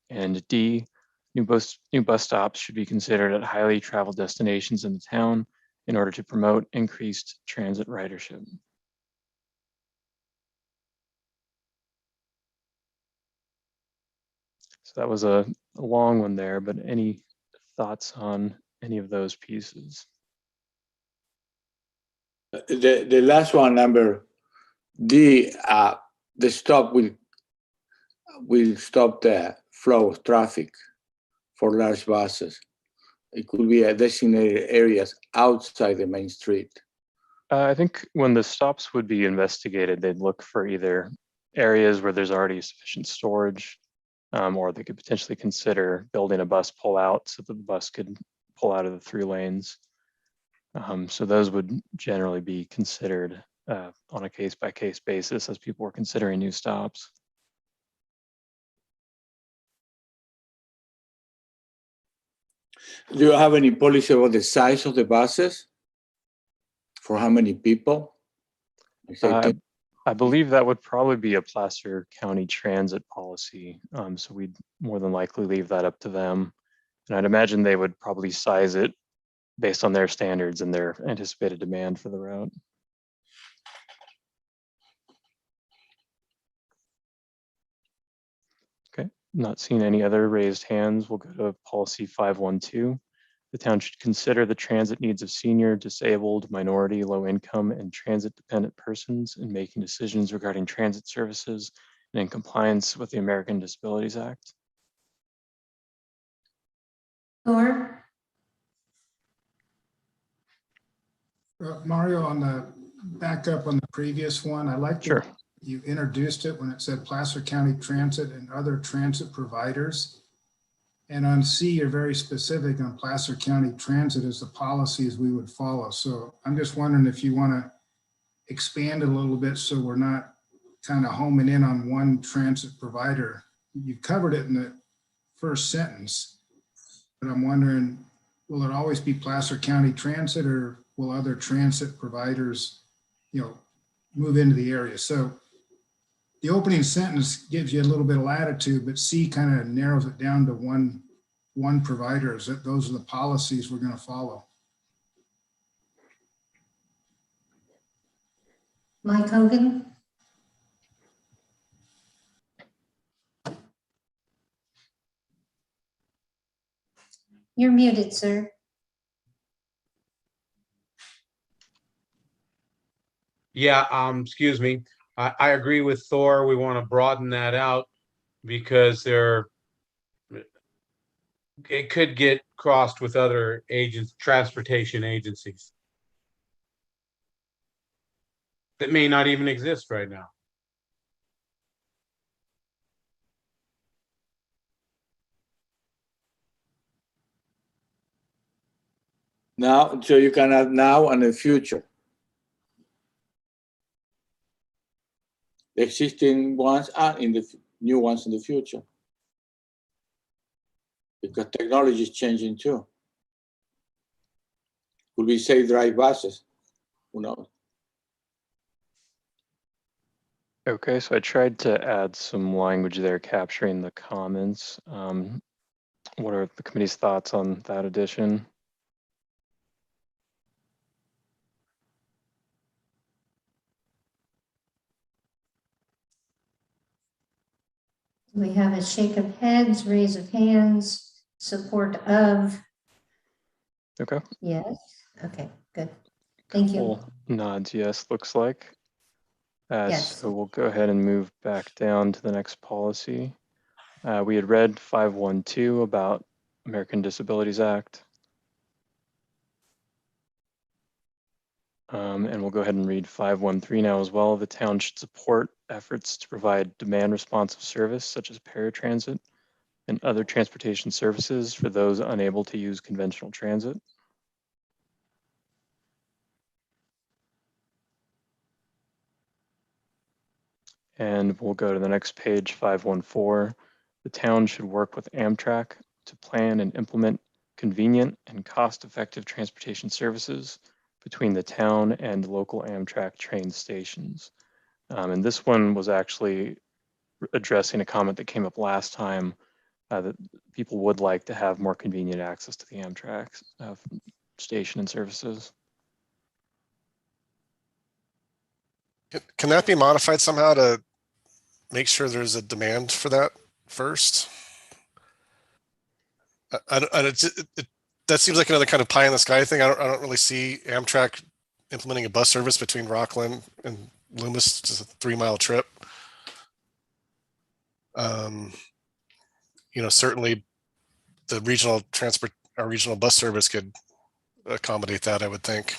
And D, new bus stops should be considered at highly traveled destinations in the town in order to promote increased transit ridership. So that was a long one there, but any thoughts on any of those pieces? The last one, number D, the stop will stop the flow of traffic for large buses. It could be a designated areas outside the main street. I think when the stops would be investigated, they'd look for either areas where there's already sufficient storage, or they could potentially consider building a bus pull out so that the bus could pull out of the through lanes. So those would generally be considered on a case-by-case basis as people were considering new stops. Do you have any policy about the size of the buses? For how many people? Like say 10. I believe that would probably be a Placer County Transit policy. So we'd more than likely leave that up to them. And I'd imagine they would probably size it based on their standards and their anticipated demand for the route. Okay, not seeing any other raised hands. We'll go to policy 512. The town should consider the transit needs of senior, disabled, minority, low income, and transit dependent persons in making decisions regarding transit services and in compliance with the American Disabilities Act. Thor, Mario, on the back up on the previous one, I like Sure. that you introduced it when it said Placer County Transit and other transit providers. And on C, you're very specific on Placer County Transit as the policies we would follow. So I'm just wondering if you want to expand it a little bit so we're not kind of homing in on one transit provider. You covered it in the first sentence, but I'm wondering, will it always be Placer County Transit, or will other transit providers, move into the area? So the opening sentence gives you a little bit of latitude, but C kind of narrows it down to one provider. Those are the policies we're going to follow. Mike Hogan, you're muted, sir. Yeah, excuse me. I agree with Thor. We want to broaden that out because it could get crossed with other transportation agencies that may not even exist right now. Now, so you can add now and the future. The existing ones are in the new ones in the future. Because technology is changing too. Could we say drive buses? Who knows? Okay, so I tried to add some language there capturing the comments. What are the committee's thoughts on that addition? We have a shake of heads, raise of hands, support of. Okay. Yes. Okay, good. Thank you. Couple nods, yes, looks like. Yes. So we'll go ahead and move back down to the next policy. We had read 512 about American Disabilities Act. And we'll go ahead and read 513 now as well. The town should support efforts to provide demand responsive service such as paratransit and other transportation services for those unable to use conventional transit. And we'll go to the next page, 514. The town should work with Amtrak to plan and implement convenient and cost-effective transportation services between the town and local Amtrak train stations. And this one was actually addressing a comment that came up last time that people would like to have more convenient access to the Amtrak station and services. Can that be modified somehow to make sure there's a demand for that first? That seems like another kind of pie in the sky thing. I don't really see Amtrak implementing a bus service between Rockland and Loomis, just a 3-mile trip. Certainly the regional bus service could accommodate that, I would think.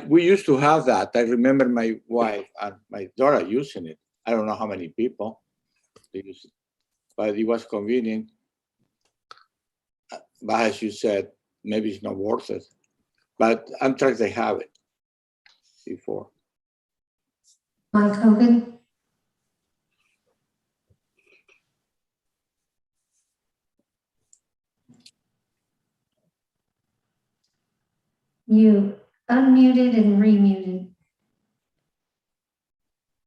We used to have that. I remember my wife and my daughter using it. I don't know how many people they used it, but it was convenient. But as you said, maybe it's not worth it. But Amtrak, they have it before. Mike Hogan, You unmuted and remuted.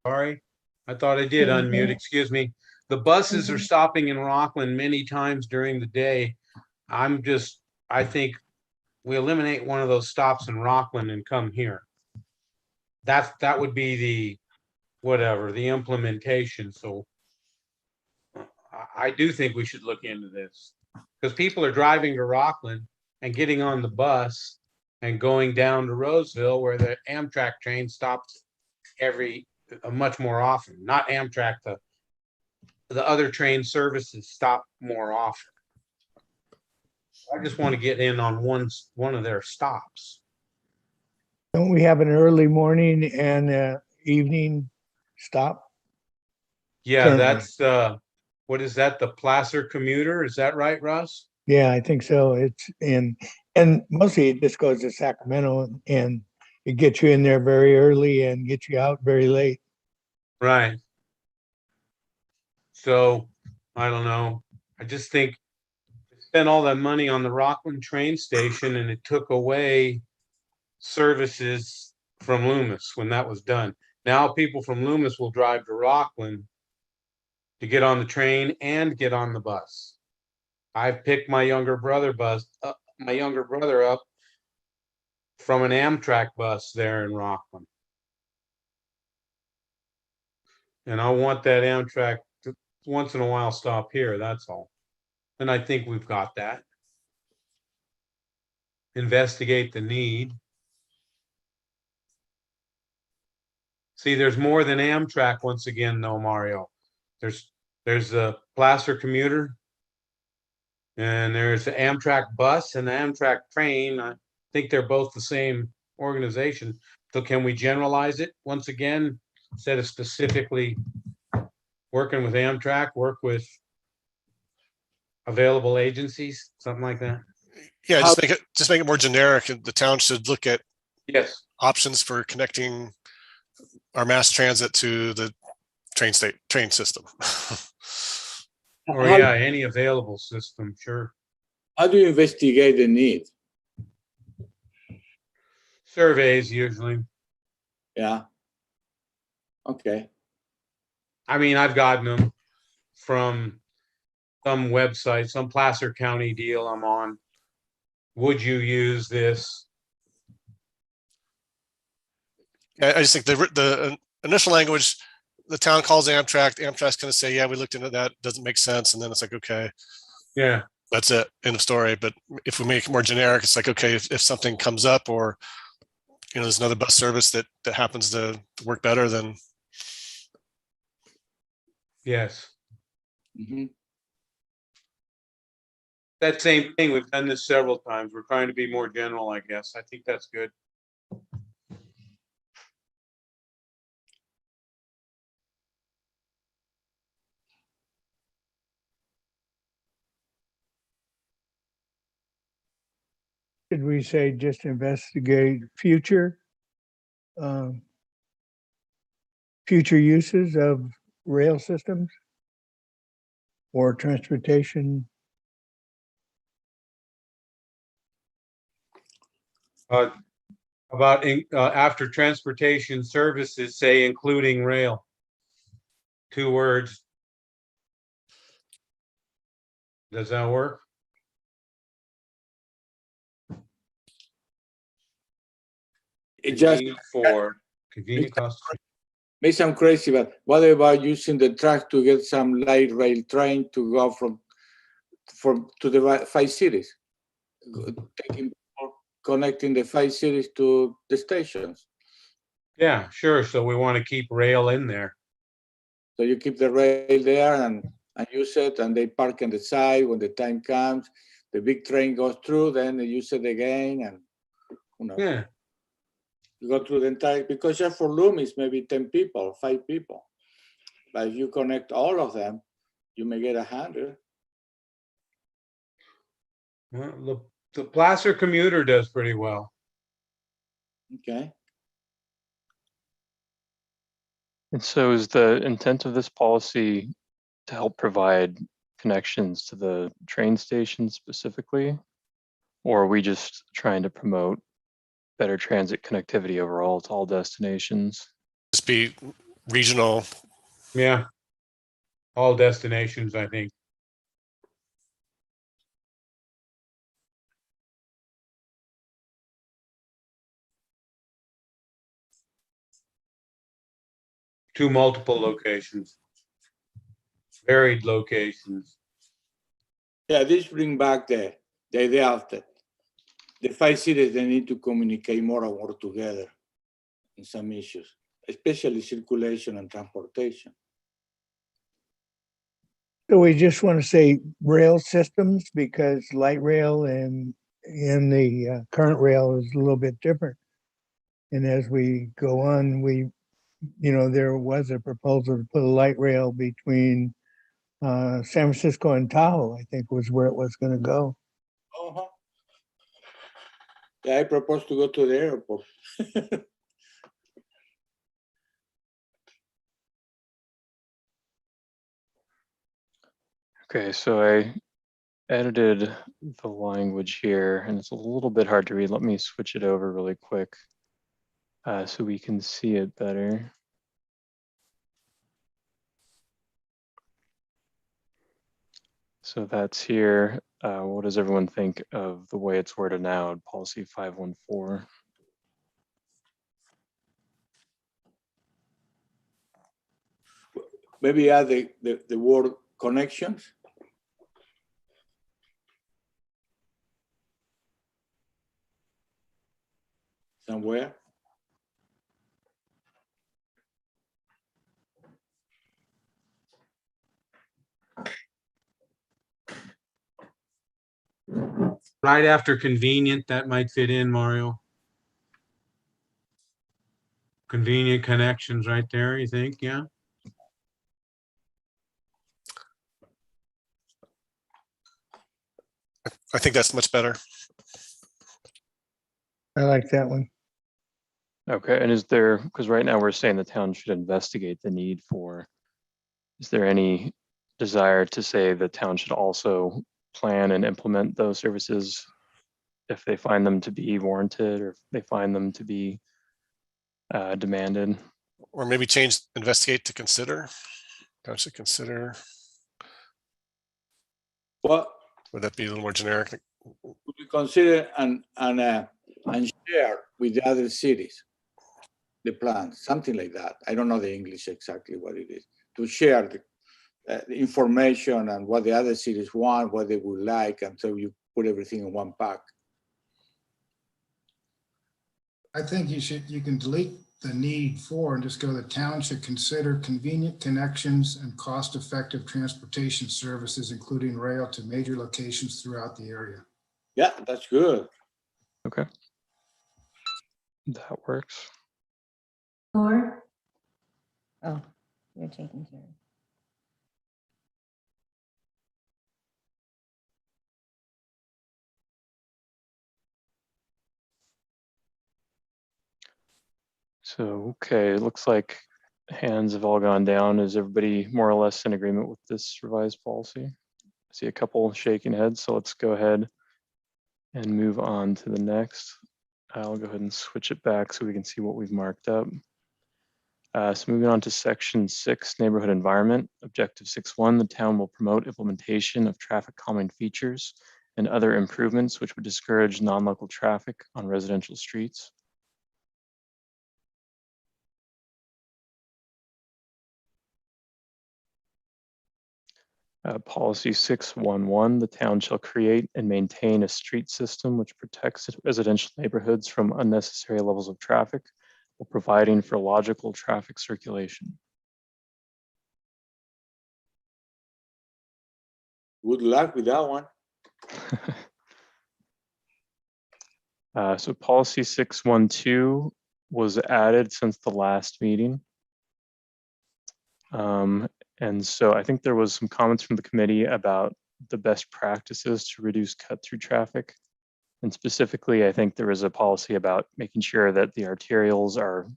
Sorry, I thought I did unmute, excuse me. The buses are stopping in Rockland many times during the day. I think we eliminate one of those stops in Rockland and come here. That would be the, whatever, the implementation, so. I do think we should look into this, because people are driving to Rockland and getting on the bus and going down to Roseville where the Amtrak train stops much more often, not Amtrak, the other train services stop more often. I just want to get in on one of their stops. Don't we have an early morning and evening stop? Yeah, Currently. that's, what is that? The Placer commuter? Is that right, Russ? Yeah, I think so. It's and mostly it just goes to Sacramento and it gets you in there very early and gets you out very late. Right. So, I don't know. I just think we spent all that money on the Rockland train station and it took away services from Loomis when that was done. Now people from Loomis will drive to Rockland to get on the train and get on the bus. I've picked my younger brother up from an Amtrak bus there in Rockland. And I want that Amtrak to once in a while stop here, that's all. And I think we've got that. Investigate the need. See, there's more than Amtrak once again, though, Mario. There's a Placer commuter. And there's the Amtrak bus and the Amtrak train. I think they're both the same organization. So can we generalize it once again, instead of specifically working with Amtrak, work with available agencies, something like that? Yeah, just make it more generic, and the town should look at Yes. options for connecting our mass transit to the train system. Or yeah, any available system, sure. How do you investigate the need? Surveys usually. Yeah. Okay. I mean, I've gotten them from some website, some Placer County deal I'm on. Would you use this? I just think the initial language, the town calls Amtrak, Amtrak's going to say, yeah, we looked into that, doesn't make sense. And then it's like, okay, Yeah. that's it, end of story. But if we make it more generic, it's like, okay, if something comes up, or, there's another bus service that happens to work better, then. Yes. Mhm. That same thing, we've done this several times. We're trying to be more general, I guess. I think that's good. Should we say just investigate future uses of rail systems or transportation? About after transportation services, say including rail. 2 words. Does that work? It just Convenient cost. may sound crazy, but what about using the track to get some light rail train to go to the 5 cities? Connecting the 5 cities to the stations. Yeah, sure. So we want to keep rail in there. So you keep the rail there and use it, and they park on the side. When the time comes, the big train goes through, then they use it again, and Yeah. you go through the entire, because just for Loomis, maybe 10 people, 5 people. But if you connect all of them, you may get 100. Well, the Placer commuter does pretty well. Okay. And so is the intent of this policy to help provide connections to the train station specifically? Or are we just trying to promote better transit connectivity overall to all destinations. Just be regional. Yeah. All destinations, I think. To multiple locations. Varied locations. Yeah, this bring back the idea of the 5 cities, they need to communicate more and work together in some issues, especially circulation and transportation. So we just want to say rail systems because light rail and the current rail is a little bit different. And as we go on, there was a proposal to put a light rail between San Francisco and Tahoe, I think was where it was going to go. Uh-huh. Yeah, I propose to go to the airport. Okay, so I edited the language here and it's a little bit hard to read. Let me switch it over really quick so we can see it better. So that's here. What does everyone think of the way it's worded now in policy 514? Maybe add the word connections. Somewhere. Right after convenient, that might fit in, Mario. Convenient connections right there, you think? Yeah. I think that's much better. I like that one. Okay, and is there, because right now we're saying the town should investigate the need for, is there any desire to say the town should also plan and implement those services if they find them to be warranted or if they find them to be demanded? Or maybe change investigate to consider. Town should consider. Well, would that be a little more generic? Would you consider and share with the other cities the plan, something like that? I don't know the English exactly what it is. To share the information and what the other cities want, what they would like, and so you put everything in one pack. I think you can delete the need for and just go, the town should consider convenient connections and cost-effective transportation services, including rail to major locations throughout the area. Yeah, that's good. Okay. That works. Or, oh, you're taking care of it. So, okay, it looks like hands have all gone down. Is everybody more or less in agreement with this revised policy? I see a couple shaking heads, so let's go ahead and move on to the next. I'll go ahead and switch it back so we can see what we've marked up. So moving on to section 6, neighborhood environment. Objective 6.1, the town will promote implementation of traffic calming features and other improvements which would discourage non-local traffic on residential streets. Policy 6.1.1, the town shall create and maintain a street system which protects residential neighborhoods from unnecessary levels of traffic while providing for logical traffic circulation. Good luck with that one. So policy 6.1.2 was added since the last meeting. And so I think there was some comments from the committee about the best practices to reduce cut-through traffic. And specifically, I think there is a policy about making sure that the arterials are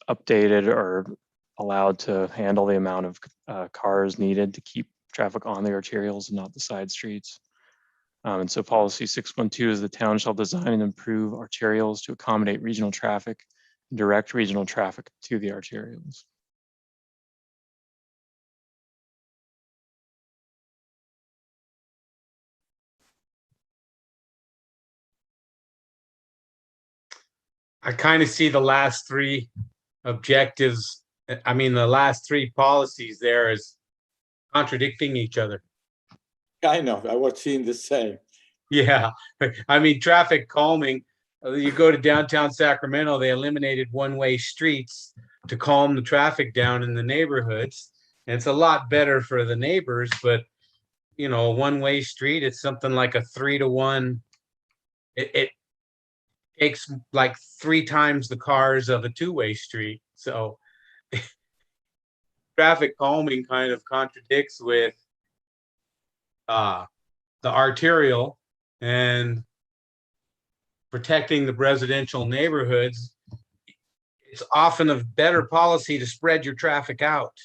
updated or allowed to handle the amount of cars needed to keep traffic on the arterials and not the side streets. And so policy 612 is the town shall design and improve arterials to accommodate regional traffic and direct regional traffic to the arterials. I kind of see the last three objectives, I mean, the last three policies there as contradicting each other. Kind of, I was seeing the same. Yeah, I mean, traffic calming, you go to downtown Sacramento, they eliminated one-way streets to calm the traffic down in the neighborhoods. And it's a lot better for the neighbors, but you know, a one-way street, it's something like a 3-to-1. It takes like 3 times the cars of a two-way street. So traffic calming kind of contradicts with the arterial and protecting the residential neighborhoods. It's often a better policy to spread your traffic out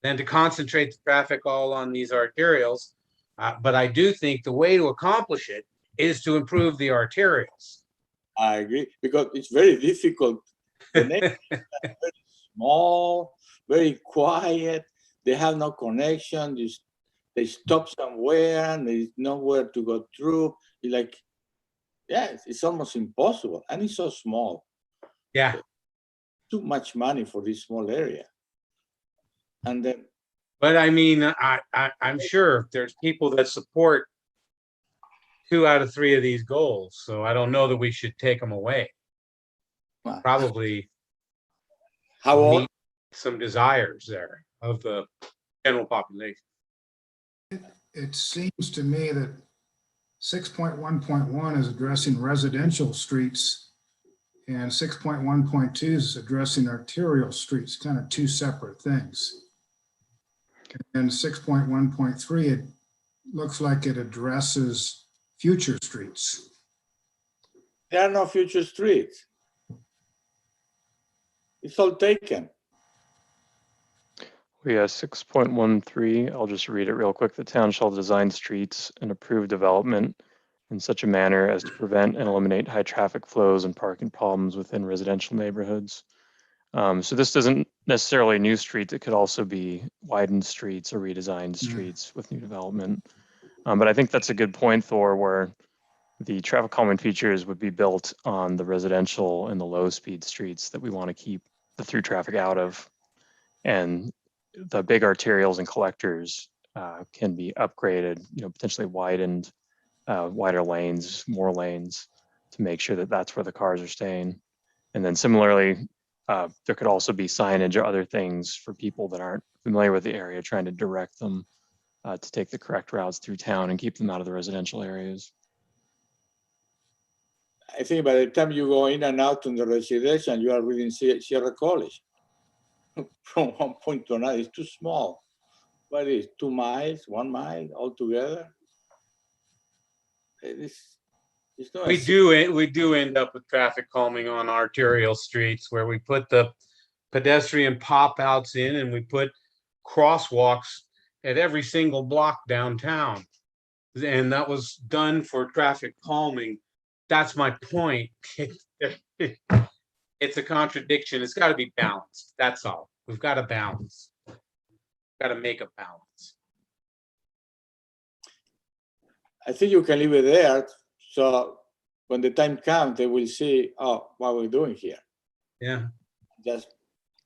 than to concentrate the traffic all on these arterials. But I do think the way to accomplish it is to improve the arterials. I agree, because it's very difficult. The neighborhoods are very small, very quiet. They have no connection. They stop somewhere and there's nowhere to go through. It's like, yeah, it's almost impossible. And it's so small. Yeah. Too much money for this small area. And then, but I mean, I'm sure there's people that support 2 out of 3 of these goals. So I don't know that we should take them away. Probably how meet some desires there of the general population. It seems to me that 6.1.1 is addressing residential streets and 6.1.2 is addressing arterial streets, kind of 2 separate things. And 6.1.3, it looks like it addresses future streets. there are no future streets. It's all taken. We have 6.13. I'll just read it real quick. The town shall design streets and approve development in such a manner as to prevent and eliminate high traffic flows and parking problems within residential neighborhoods. So this isn't necessarily new streets. It could also be widened streets or redesigned streets with new development. But I think that's a good point, Thor, where the traffic calming features would be built on the residential and the low speed streets that we want to keep the through traffic out of. And the big arterials and collectors can be upgraded, potentially widened, wider lanes, more lanes to make sure that that's where the cars are staying. And then similarly, there could also be signage or other things for people that aren't familiar with the area, trying to direct them to take the correct routes through town and keep them out of the residential areas. I think by the time you go in and out in the residential, you are within Sierra College. From one point to another, it's too small. What is 2 miles, 1 mile altogether? It's not We do end up with traffic calming on arterial streets where we put the pedestrian pop outs in and we put crosswalks at every single block downtown. And that was done for traffic calming. That's my point. It's a contradiction. It's got to be balanced. That's all. We've got to balance. Got to make a balance. I think you can leave it there. So when the time comes, they will see, oh, what we're doing here. Yeah. Just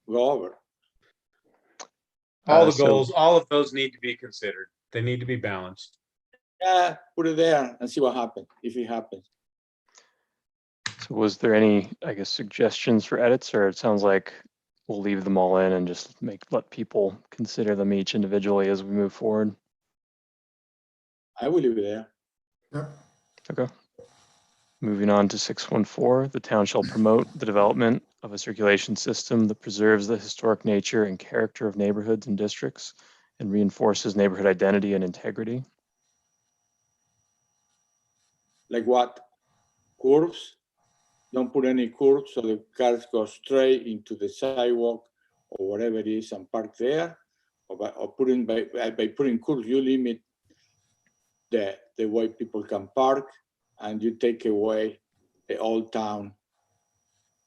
go over. All the goals, all of those need to be considered. They need to be balanced. Yeah, put it there and see what happens, if it happens. So was there any, suggestions for edits, or it sounds like we'll leave them all in and just let people consider them each individually as we move forward? I will leave it there. Yep. Okay. Moving on to 614, the town shall promote the development of a circulation system that preserves the historic nature and character of neighborhoods and districts and reinforces neighborhood identity and integrity. Like what? Curves? Don't put any curves so the cars go straight into the sidewalk or whatever it is and park there. Or putting by putting curves, you limit the way people can park, and you take away the old town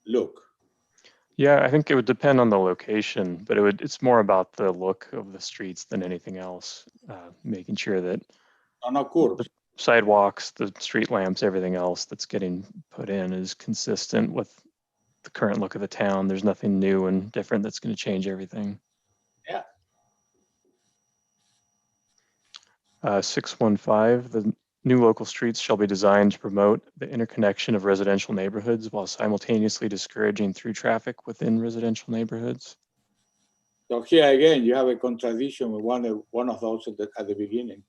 look. Yeah, I think it would depend on the location, but it's more about the look of the streets than anything else. Making sure that No curves. the sidewalks, the street lamps, everything else that's getting put in is consistent with the current look of the town. There's nothing new and different that's going to change everything. Yeah. 615, the new local streets shall be designed to promote the interconnection of residential neighborhoods while simultaneously discouraging through traffic within residential neighborhoods. So here again, you have a contradiction with one of those at the beginning.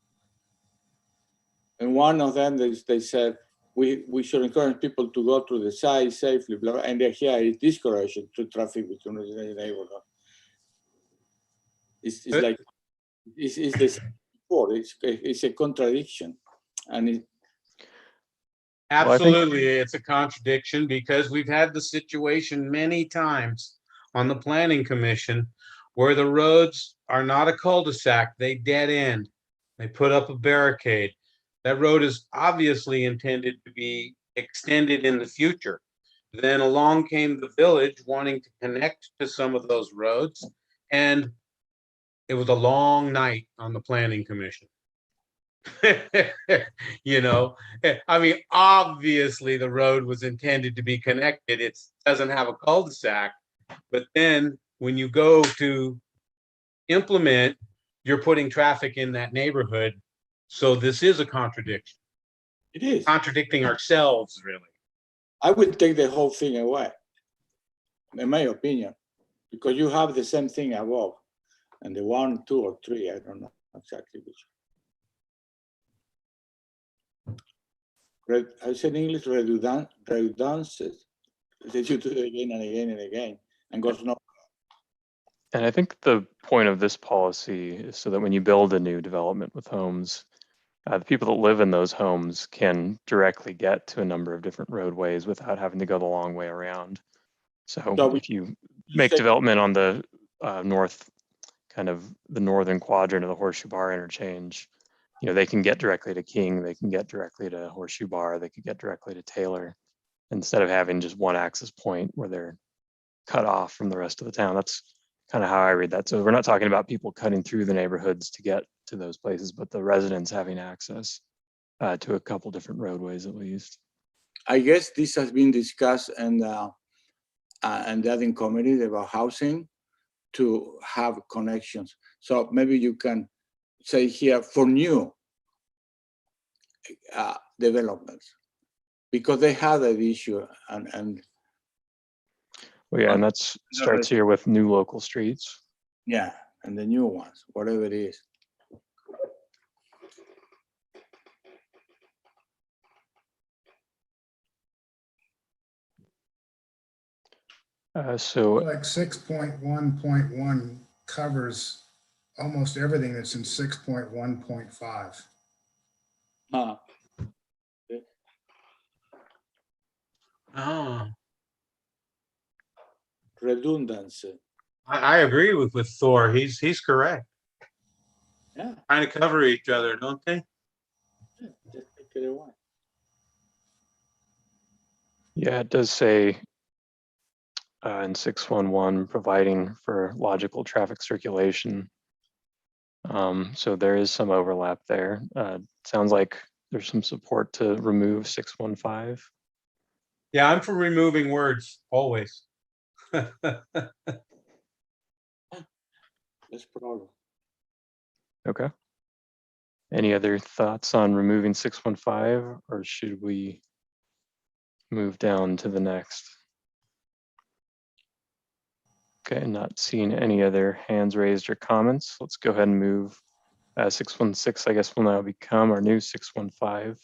And one of them, they said, we should encourage people to go to the site safely, blah, blah, and here is discouraging to traffic between the neighborhood. It's like, it's the same before, it's a contradiction. And Absolutely, it's a contradiction because we've had the situation many times on the planning commission where the roads are not a cul-de-sac, they dead end. They put up a barricade. That road is obviously intended to be extended in the future. Then along came the village wanting to connect to some of those roads, and it was a long night on the planning commission. You know, I mean, obviously the road was intended to be connected. It doesn't have a cul-de-sac, but then when you go to implement, you're putting traffic in that neighborhood. So this is a contradiction. it is. Contradicting ourselves, really. I would take the whole thing away, in my opinion, because you have the same thing above, and the 1, 2, or 3, I don't know exactly which. I said in English redundancies. That you do it again and again and again, and goes no. And I think the point of this policy is so that when you build a new development with homes, the people that live in those homes can directly get to a number of different roadways without having to go the long way around. So if you make development on the north, kind of the northern quadrant of the Horseshoe Bar interchange, you know, they can get directly to King, they can get directly to Horseshoe Bar, they could get directly to Taylor, instead of having just one access point where they're cut off from the rest of the town. That's kind of how I read that. So we're not talking about people cutting through the neighborhoods to get to those places, but the residents having access to a couple different roadways at least. I guess this has been discussed and that in committee about housing to have connections. So maybe you can say here for new developments, because they have that issue and well, yeah, and that starts here with new local streets. yeah, and the new ones, whatever it is. So Like 6.1.1 covers almost everything that's in 6.1.5. Oh, Redundancy. I agree with Thor. He's correct. Yeah, Trying to cover each other, don't they? just take it away. yeah, it does say in 611 providing for logical traffic circulation. So there is some overlap there. Sounds like there's some support to remove 615. Yeah, I'm for removing words always. That's problem. Okay. Any other thoughts on removing 615, or should we move down to the next? Okay, not seeing any other hands raised or comments. Let's go ahead and move 616, I guess will now become our new 615.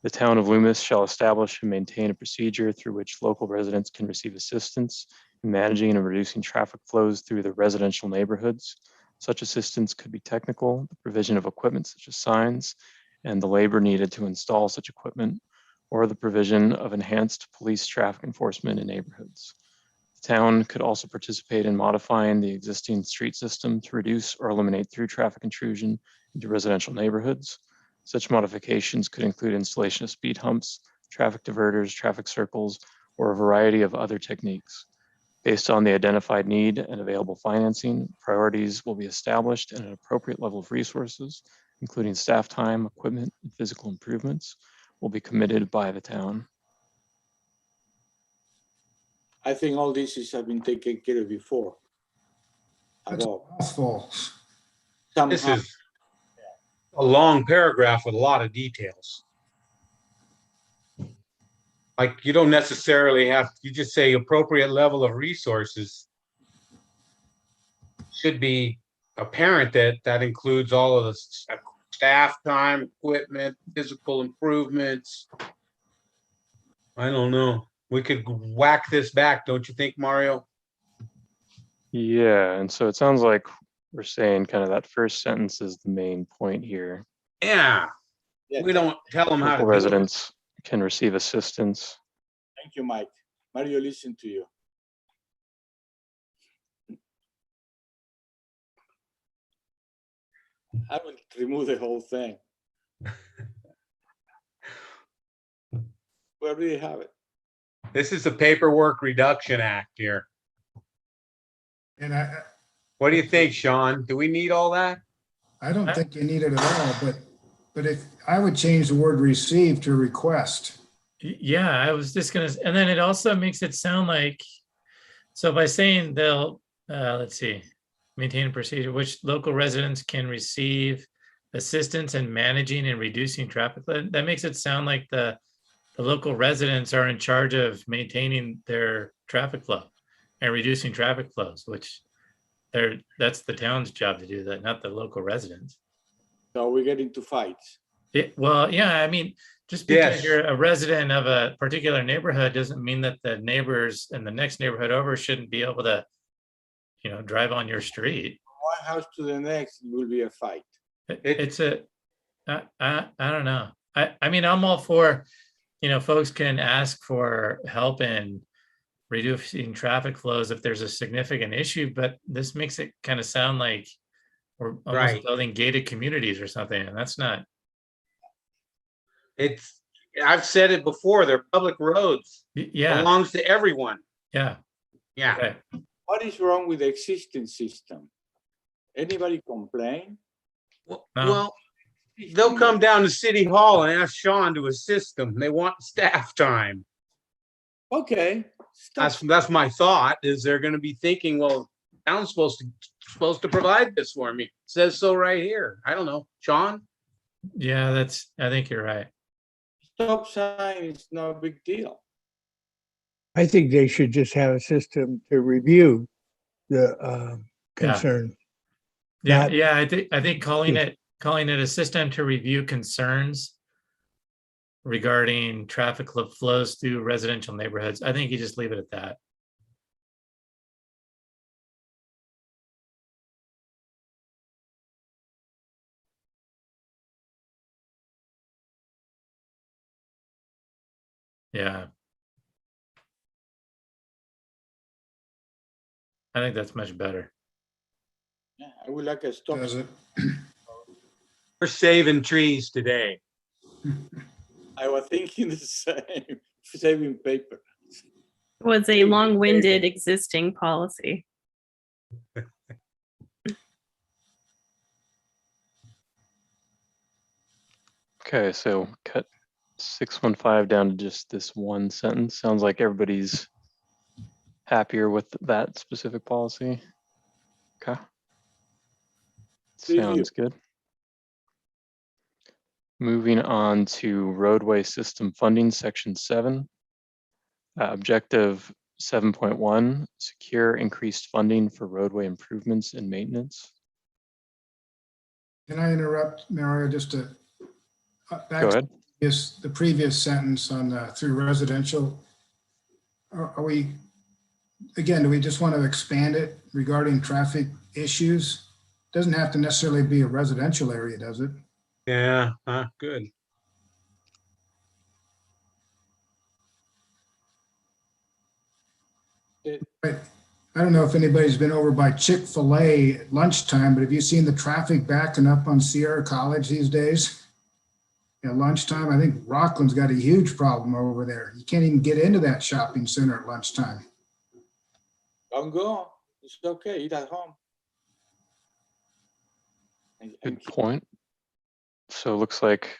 The town of Loomis shall establish and maintain a procedure through which local residents can receive assistance in managing and reducing traffic flows through the residential neighborhoods. Such assistance could be technical, the provision of equipment such as signs, and the labor needed to install such equipment, or the provision of enhanced police traffic enforcement in neighborhoods. The town could also participate in modifying the existing street system to reduce or eliminate through traffic intrusion into residential neighborhoods. Such modifications could include installation of speed humps, traffic diverters, traffic circles, or a variety of other techniques. Based on the identified need and available financing, priorities will be established and an appropriate level of resources, including staff time, equipment, and physical improvements, will be committed by the town. I think all this have been taken care of before. That's Above. awful. This Somehow, is a long paragraph with a lot of details. Like you don't necessarily have, you just say appropriate level of resources. Should be apparent that that includes all of the staff time, equipment, physical improvements. I don't know. We could whack this back, don't you think, Mario? Yeah, and so it sounds like we're saying kind of that first sentence is the main point here. Yeah. yeah. We don't tell them how to Local do it. residents can receive assistance. Thank you, Mike. Mario, listen to you. I will remove the whole thing. We already have it. This is the Paperwork Reduction Act here. And What do you think, Sean? Do we need all that? I don't think you need it at all, but if, I would change the word receive to request. Yeah, I was just gonna, and then it also makes it sound like, so by saying they'll, let's see, maintain a procedure which local residents can receive assistance in managing and reducing traffic, that makes it sound like the local residents are in charge of maintaining their traffic flow and reducing traffic flows, which that's the town's job to do that, not the local residents. So we get into fights. Well, yeah, I mean, just because Yes. you're a resident of a particular neighborhood doesn't mean that the neighbors in the next neighborhood over shouldn't be able to, drive on your street. One house to the next will be a fight. It's I don't know. I mean, I'm all for, folks can ask for help in reducing traffic flows if there's a significant issue, but this makes it kind of sound like we're almost Right. building gated communities or something, and that's not. I've said it before, they're public roads. Yeah, Belongs to everyone. yeah. Yeah. Okay. What is wrong with the existing system? Anybody complain? Well, No. well, they'll come down to City Hall and ask Sean to assist them. They want staff time. Okay. Stop. That's my thought, is they're gonna be thinking, well, town's supposed to provide this for me. It says so right here. I don't know. Sean? Yeah, I think you're right. Stop sign is no big deal. I think they should just have a system to review the concern. Yeah, Not- yeah, I think calling it a system to review concerns regarding traffic flows through residential neighborhoods, I think you just leave it at that. Yeah. I think that's much better. Yeah, I would like a stop. Does it? We're saving trees today. I was thinking the same, saving paper. It was a long-winded existing policy. Okay, so cut 615 down to just this one sentence. Sounds like everybody's happier with that specific policy. Okay. Review. Sounds good. Moving on to roadway system funding, section 7. Objective 7.1, secure increased funding for roadway improvements and maintenance. Can I interrupt, Mario, just to back Go to ahead. the previous sentence on through residential? Are we, again, do we just want to expand it regarding traffic issues? Doesn't have to necessarily be a residential area, does it? Yeah, good. I don't know if anybody's been over by Chick-fil-A at lunchtime, but have you seen the traffic backing up on Sierra College these days? At lunchtime, I think Rockland's got a huge problem over there. You can't even get into that shopping center at lunchtime. Don't go. It's okay. Eat at home. Good point. So it looks like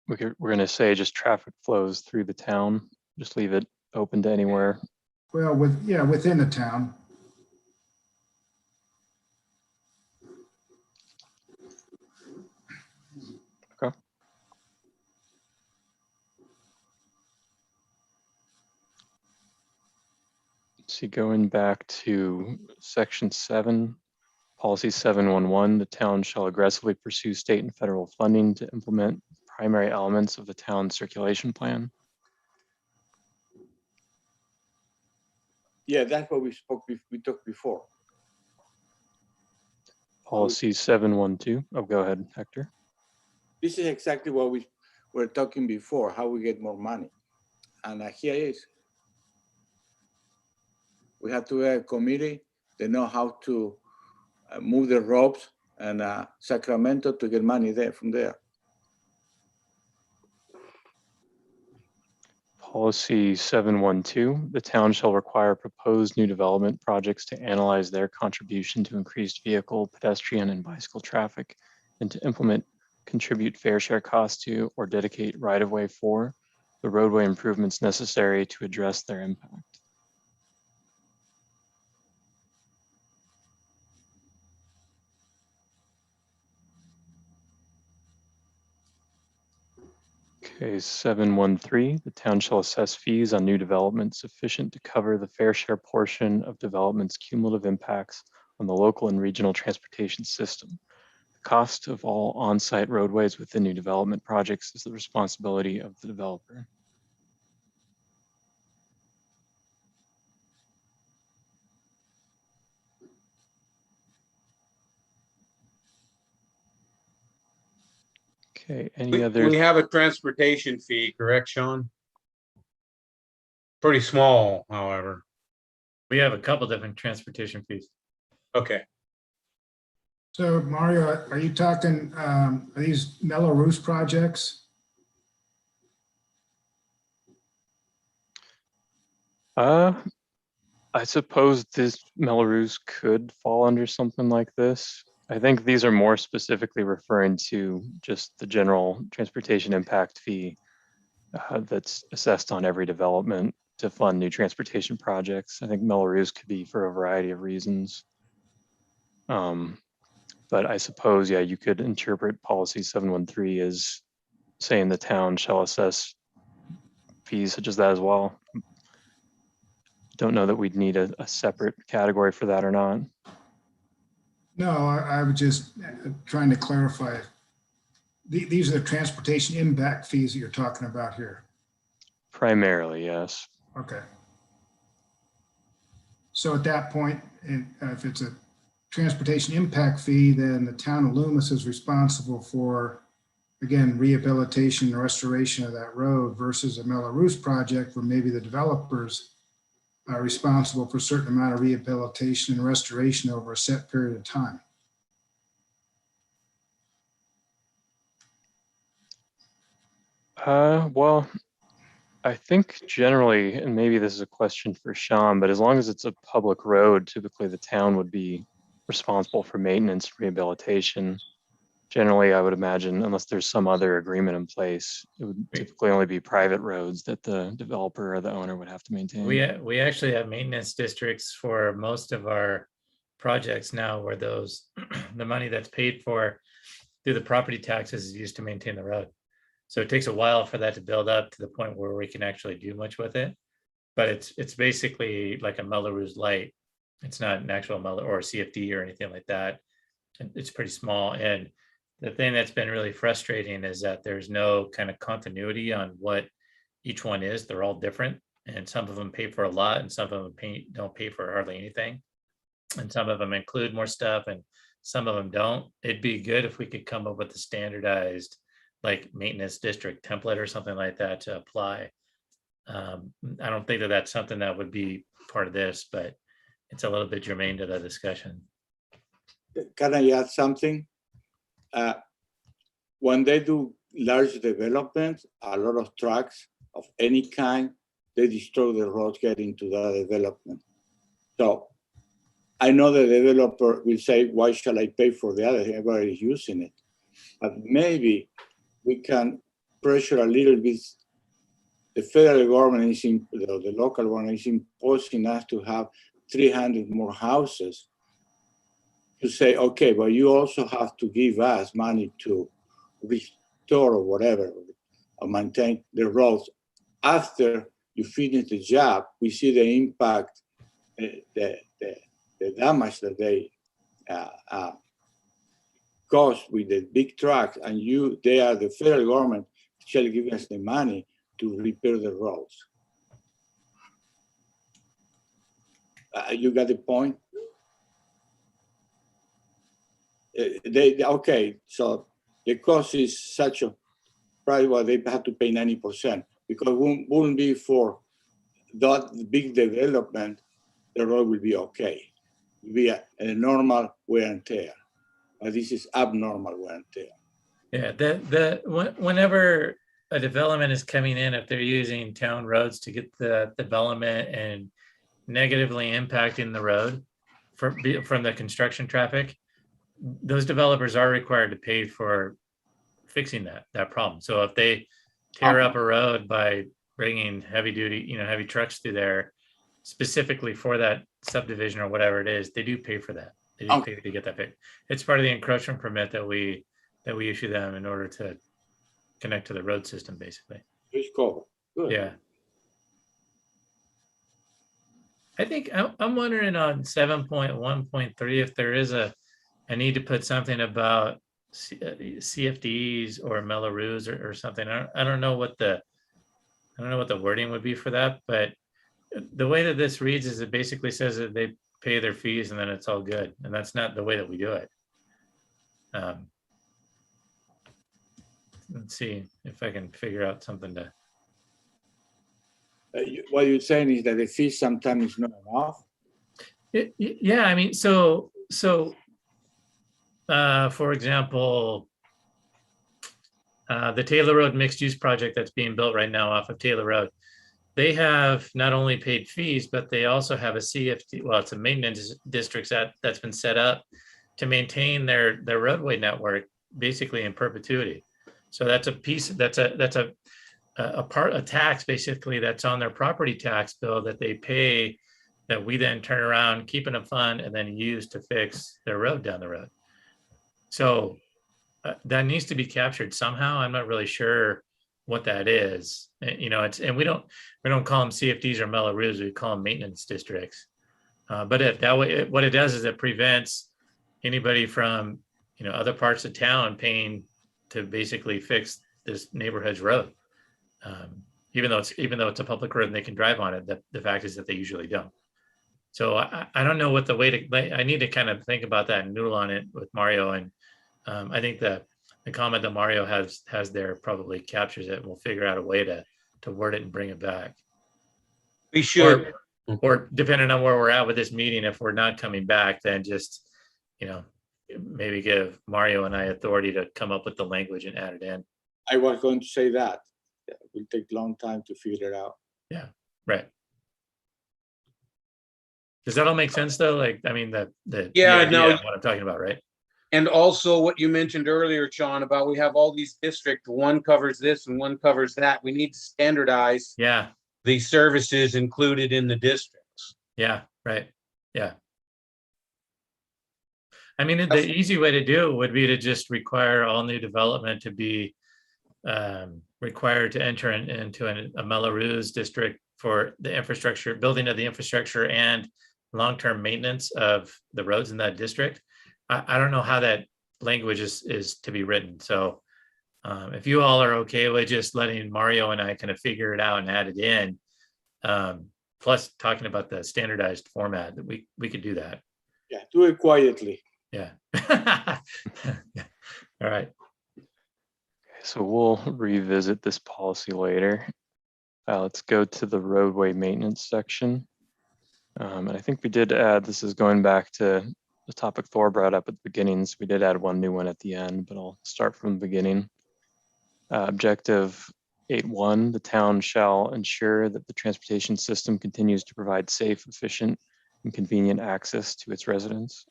we're gonna say just traffic flows through the town, just leave it open to anywhere. Well, within the town. Okay. See, going back to section 7, policy 711, the town shall aggressively pursue state and federal funding to implement primary elements of the town circulation plan. Yeah, that's what we talked before. Policy 712. Oh, go ahead, Hector. This is exactly what we were talking before, how we get more money. And here it is. We have to have a committee. They know how to move the ropes and Sacramento to get money there from there. Policy 712, the town shall require proposed new development projects to analyze their contribution to increased vehicle, pedestrian, and bicycle traffic, and to implement, contribute fair share costs to, or dedicate right-of-way for the roadway improvements necessary to address their impact. Okay, 713, the town shall assess fees on new development sufficient to cover the fair share portion of development's cumulative impacts on the local and regional transportation system. The cost of all on-site roadways within new development projects is the responsibility of the developer. Okay, any other? We have a transportation fee, correct, Sean? Pretty small, however. We have a couple different transportation fees. Okay. So Mario, are you talking, are these Mello-Roos projects? I suppose this Mello-Roos could fall under something like this. I think these are more specifically referring to just the general transportation impact fee that's assessed on every development to fund new transportation projects. I think Mello-Roos could be for a variety of reasons. But I suppose, yeah, you could interpret policy 713 as saying the town shall assess fees such as that as well. Don't know that we'd need a separate category for that or not. No, I was just trying to clarify. These are the transportation impact fees that you're talking about here. Primarily, yes. Okay. So at that point, if it's a transportation impact fee, then the town of Loomis is responsible for, again, rehabilitation and restoration of that road versus a Mello-Roos project where maybe the developers are responsible for a certain amount of rehabilitation and restoration over a set period of time. Well, I think generally, and maybe this is a question for Sean, but as long as it's a public road, typically the town would be responsible for maintenance, rehabilitation. Generally, I would imagine, unless there's some other agreement in place, it would typically only be private roads that the developer or the owner would have to maintain. We actually have maintenance districts for most of our projects now where those, the money that's paid for through the property taxes is used to maintain the road. So it takes a while for that to build up to the point where we can actually do much with it. But it's basically like a Mello-Roos light. It's not an actual Mello or CFD or anything like that. It's pretty small. And the thing that's been really frustrating is that there's no kind of continuity on what each one is. They're all different. And some of them pay for a lot and some of them don't pay for hardly anything. And some of them include more stuff and some of them don't. It'd be good if we could come up with a standardized like maintenance district template or something like that to apply. I don't think that that's something that would be part of this, but it's a little bit germane to the discussion. Can I add something? When they do large developments, a lot of trucks of any kind, they destroy the roads getting to that development. So I know the developer will say, why shall I pay for the other? Everybody is using it. But maybe we can pressure a little bit. The federal government is, the local government is imposing us to have 300 more houses, to say, okay, but you also have to give us money to restore or whatever, or maintain the roads. After you finish the job, we see the impact, the damage that they cause with the big trucks, and the federal government shall give us the money to repair the roads. You got the point? Okay, so the cost is such a price where they have to pay 90%, because it wouldn't be for that big development, the road will be okay. It will be a normal wear and tear, but this is abnormal wear and tear. Yeah, whenever a development is coming in, if they're using town roads to get the development and negatively impacting the road from the construction traffic, those developers are required to pay for fixing that problem. So if they tear up a road by bringing heavy trucks through there specifically for that subdivision or whatever it is, they do pay for that. They do pay to get that fixed. It's part of the encroachment permit that we issue them in order to connect to the road system, basically. It's cool. Good. Yeah. I think I'm wondering on 7.1.3 if there is a need to put something about CFDs or Mello-Roos or something. I don't know what the wording would be for that, but the way that this reads is it basically says that they pay their fees and then it's all good, and that's not the way that we do it. Let's see if I can figure out something to. What you're saying is that the fee sometimes is not enough. Yeah, I mean, so for example, the Taylor Road mixed use project that's being built right now off of Taylor Road, they have not only paid fees, but they also have a CFD. Well, it's a maintenance district that's been set up to maintain their roadway network basically in perpetuity. So that's a piece. That's a tax basically that's on their property tax bill that they pay, that we then turn around, keep in a fund, and then use to fix their road down the road. So that needs to be captured somehow. I'm not really sure what that is. And we don't call them CFDs or Mello-Roos. We call them maintenance districts. But that way, what it does is it prevents anybody from other parts of town paying to basically fix this neighborhood's road. Even though it's a public road and they can drive on it, the fact is that they usually don't. So I don't know what the way to. I need to kind of think about that and noodle on it with Mario, and I think the comment that Mario has there probably captures it. We'll figure out a way to word it and bring it back. We should. Or depending on where we're at with this meeting, if we're not coming back, then just maybe give Mario and I authority to come up with the language and add it in. I was going to say that. It will take a long time to figure it out. Yeah, right. Does that all make sense though? Like, I mean, the no, what I'm talking about, right? And also what you mentioned earlier, John, about we have all these districts, one covers this and one covers that. We need to standardize the services included in the districts. Yeah, right. Yeah. I mean, the easy way to do it would be to just require all new development to be required to enter into a Mello-Roos district for the infrastructure, building of the infrastructure and long-term maintenance of the roads in that district. I don't know how that language is to be written. So if you all are okay with just letting Mario and I kind of figure it out and add it in, plus talking about the standardized format, that we could do that. Yeah, do it quietly. Yeah. Yeah. All right. So we'll revisit this policy later. Let's go to the roadway maintenance section. And I think we did add, this is going back to the topic Thor brought up at the beginning. So we did add one new one at the end, but I'll start from the beginning. Objective 8.1, the town shall ensure that the transportation system continues to provide safe, efficient, and convenient access to its residents.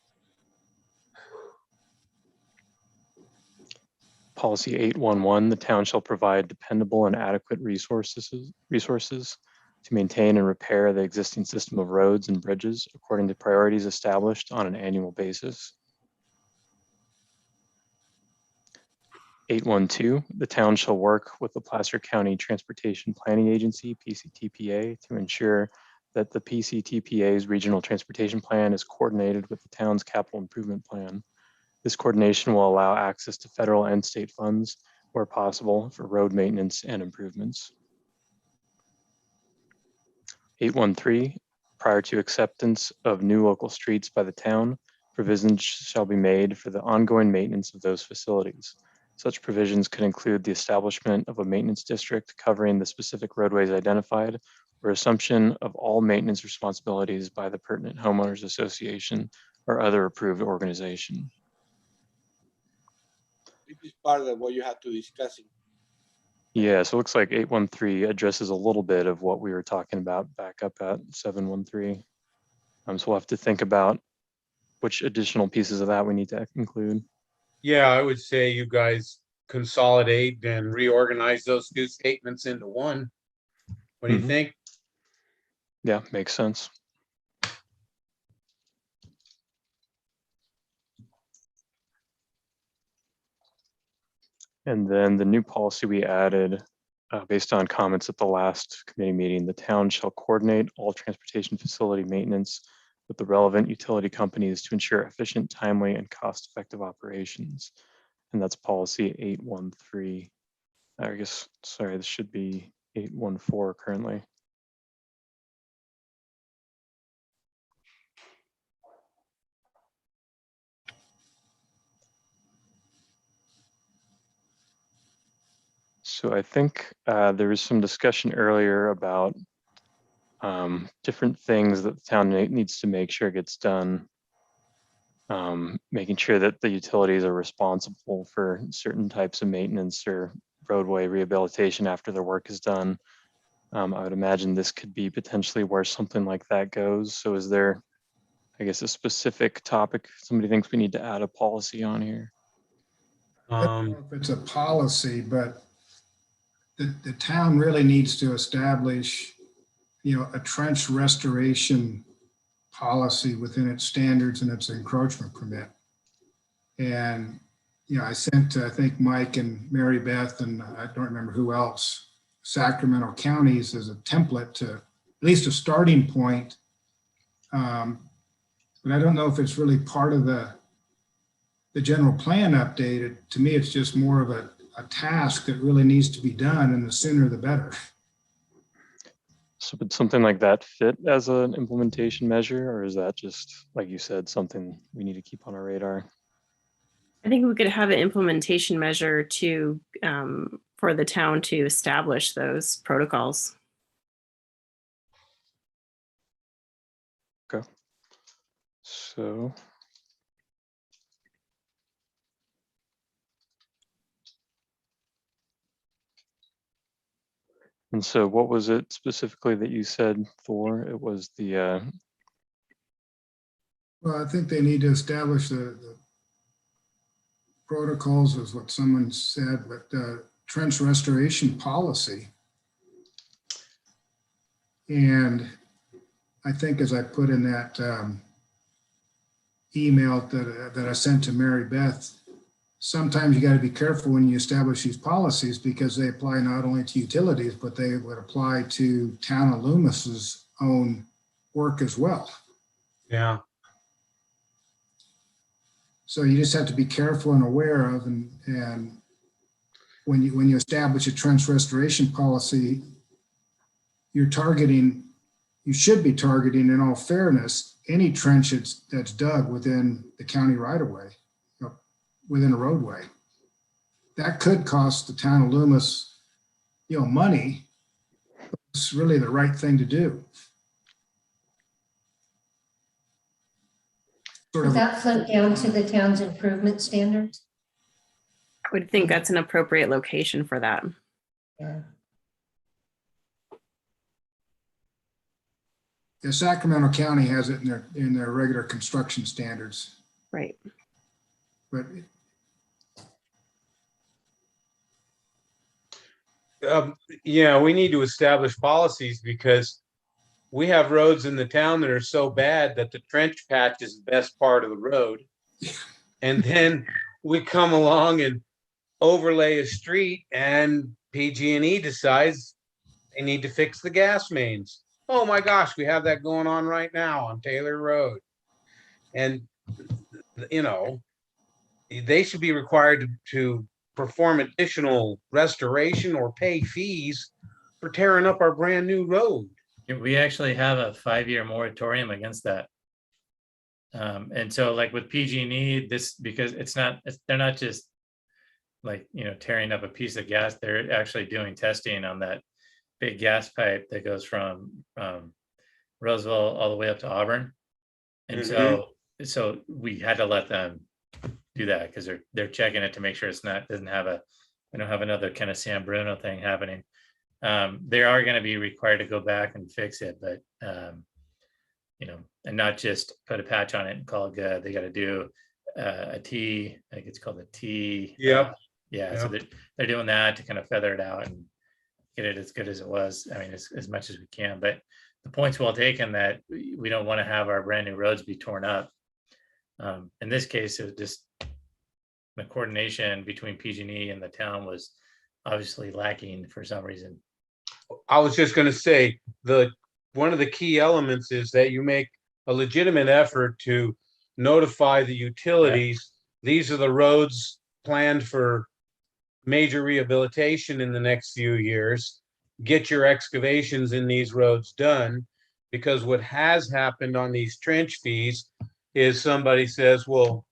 Policy 8.1.1, the town shall provide dependable and adequate resources to maintain and repair the existing system of roads and bridges according to priorities established on an annual basis. 8.1.2, the town shall work with the Placer County Transportation Planning Agency, PCTPA, to ensure that the PCTPA's regional transportation plan is coordinated with the town's capital improvement plan. This coordination will allow access to federal and state funds where possible for road maintenance and improvements. 8.1.3, prior to acceptance of new local streets by the town, provisions shall be made for the ongoing maintenance of those facilities. Such provisions could include the establishment of a maintenance district covering the specific roadways identified, or assumption of all maintenance responsibilities by the pertinent homeowners association or other approved organization. This is part of what you have to discuss. Yeah, so it looks like 8.1.3 addresses a little bit of what we were talking about back up at 7.1.3. So we'll have to think about which additional pieces of that we need to include. Yeah, I would say you guys consolidate and reorganize those two statements into one. What do you think? Yeah, makes sense. And then the new policy we added, based on comments at the last committee meeting, the town shall coordinate all transportation facility maintenance with the relevant utility companies to ensure efficient, timely, and cost-effective operations. And that's policy 8.1.3. I guess, sorry, this should be 8.1.4 currently. So I think there was some discussion earlier about different things that the town needs to make sure gets done. Making sure that the utilities are responsible for certain types of maintenance or roadway rehabilitation after their work is done. I would imagine this could be potentially where something like that goes. So is there, I guess, a specific topic somebody thinks we need to add a policy on here? I don't know if it's a policy, but the town really needs to establish, a trench restoration policy within its standards and its encroachment permit. And, I sent, I think, Mike and Mary Beth, and I don't remember who else, Sacramento counties as a template to at least a starting point. But I don't know if it's really part of the general plan update. To me, it's just more of a task that really needs to be done, and the sooner the better. So would something like that fit as an implementation measure, or is that just, like you said, something we need to keep on our radar? I think we could have an implementation measure to for the town to establish those protocols. Okay. So. And so what was it specifically that you said, Thor? It was the... Well, I think they need to establish the protocols, is what someone said, but trench restoration policy. And I think, as I put in that email that I sent to Mary Beth, sometimes you got to be careful when you establish these policies, because they apply not only to utilities, but they would apply to Town of Loomis's own work as well. Yeah. So you just have to be careful and aware of, and when you establish a trench restoration policy, you should be targeting, in all fairness, any trench that's dug within the county right of way, within a roadway. That could cost the Town of Loomis, money. It's really the right thing to do. Does that float down to the town's improvement standards? would think that's an appropriate location for that. Yeah, Sacramento County has it in their regular construction standards, Right. but Yeah, we need to establish policies because we have roads in the town that are so bad that the trench patch is the best part of the road. And then we come along and overlay a street and PG&E decides they need to fix the gas mains. Oh my gosh, we have that going on right now on Taylor Road. And, you know, they should be required to perform additional restoration or pay fees for tearing up our brand new road. We actually have a 5-year moratorium against that. And so like with PG&E, this, because they're not just like, you know, tearing up a piece of gas, they're actually doing testing on that big gas pipe that goes from Roseville all the way up to Auburn. And so we had to let them do that because they're checking it to make sure we don't have another kind of San Bruno thing happening. They are going to be required to go back and fix it, but you know, and not just put a patch on it and call it good. They got to do a T, I think it's called a T. Yep. So they're doing that to kind of feather it out and get it as good as it was. I mean, as much as we can, but the point's well taken that we don't want to have our brand new roads be torn up. In this case, it was just the coordination between PG&E and the town was obviously lacking for some reason. I was just going to say one of the key elements is that you make a legitimate effort to notify the utilities. These are the roads planned for major rehabilitation in the next few years. Get your excavations in these roads done, because what has happened on these trench fees is somebody says, well,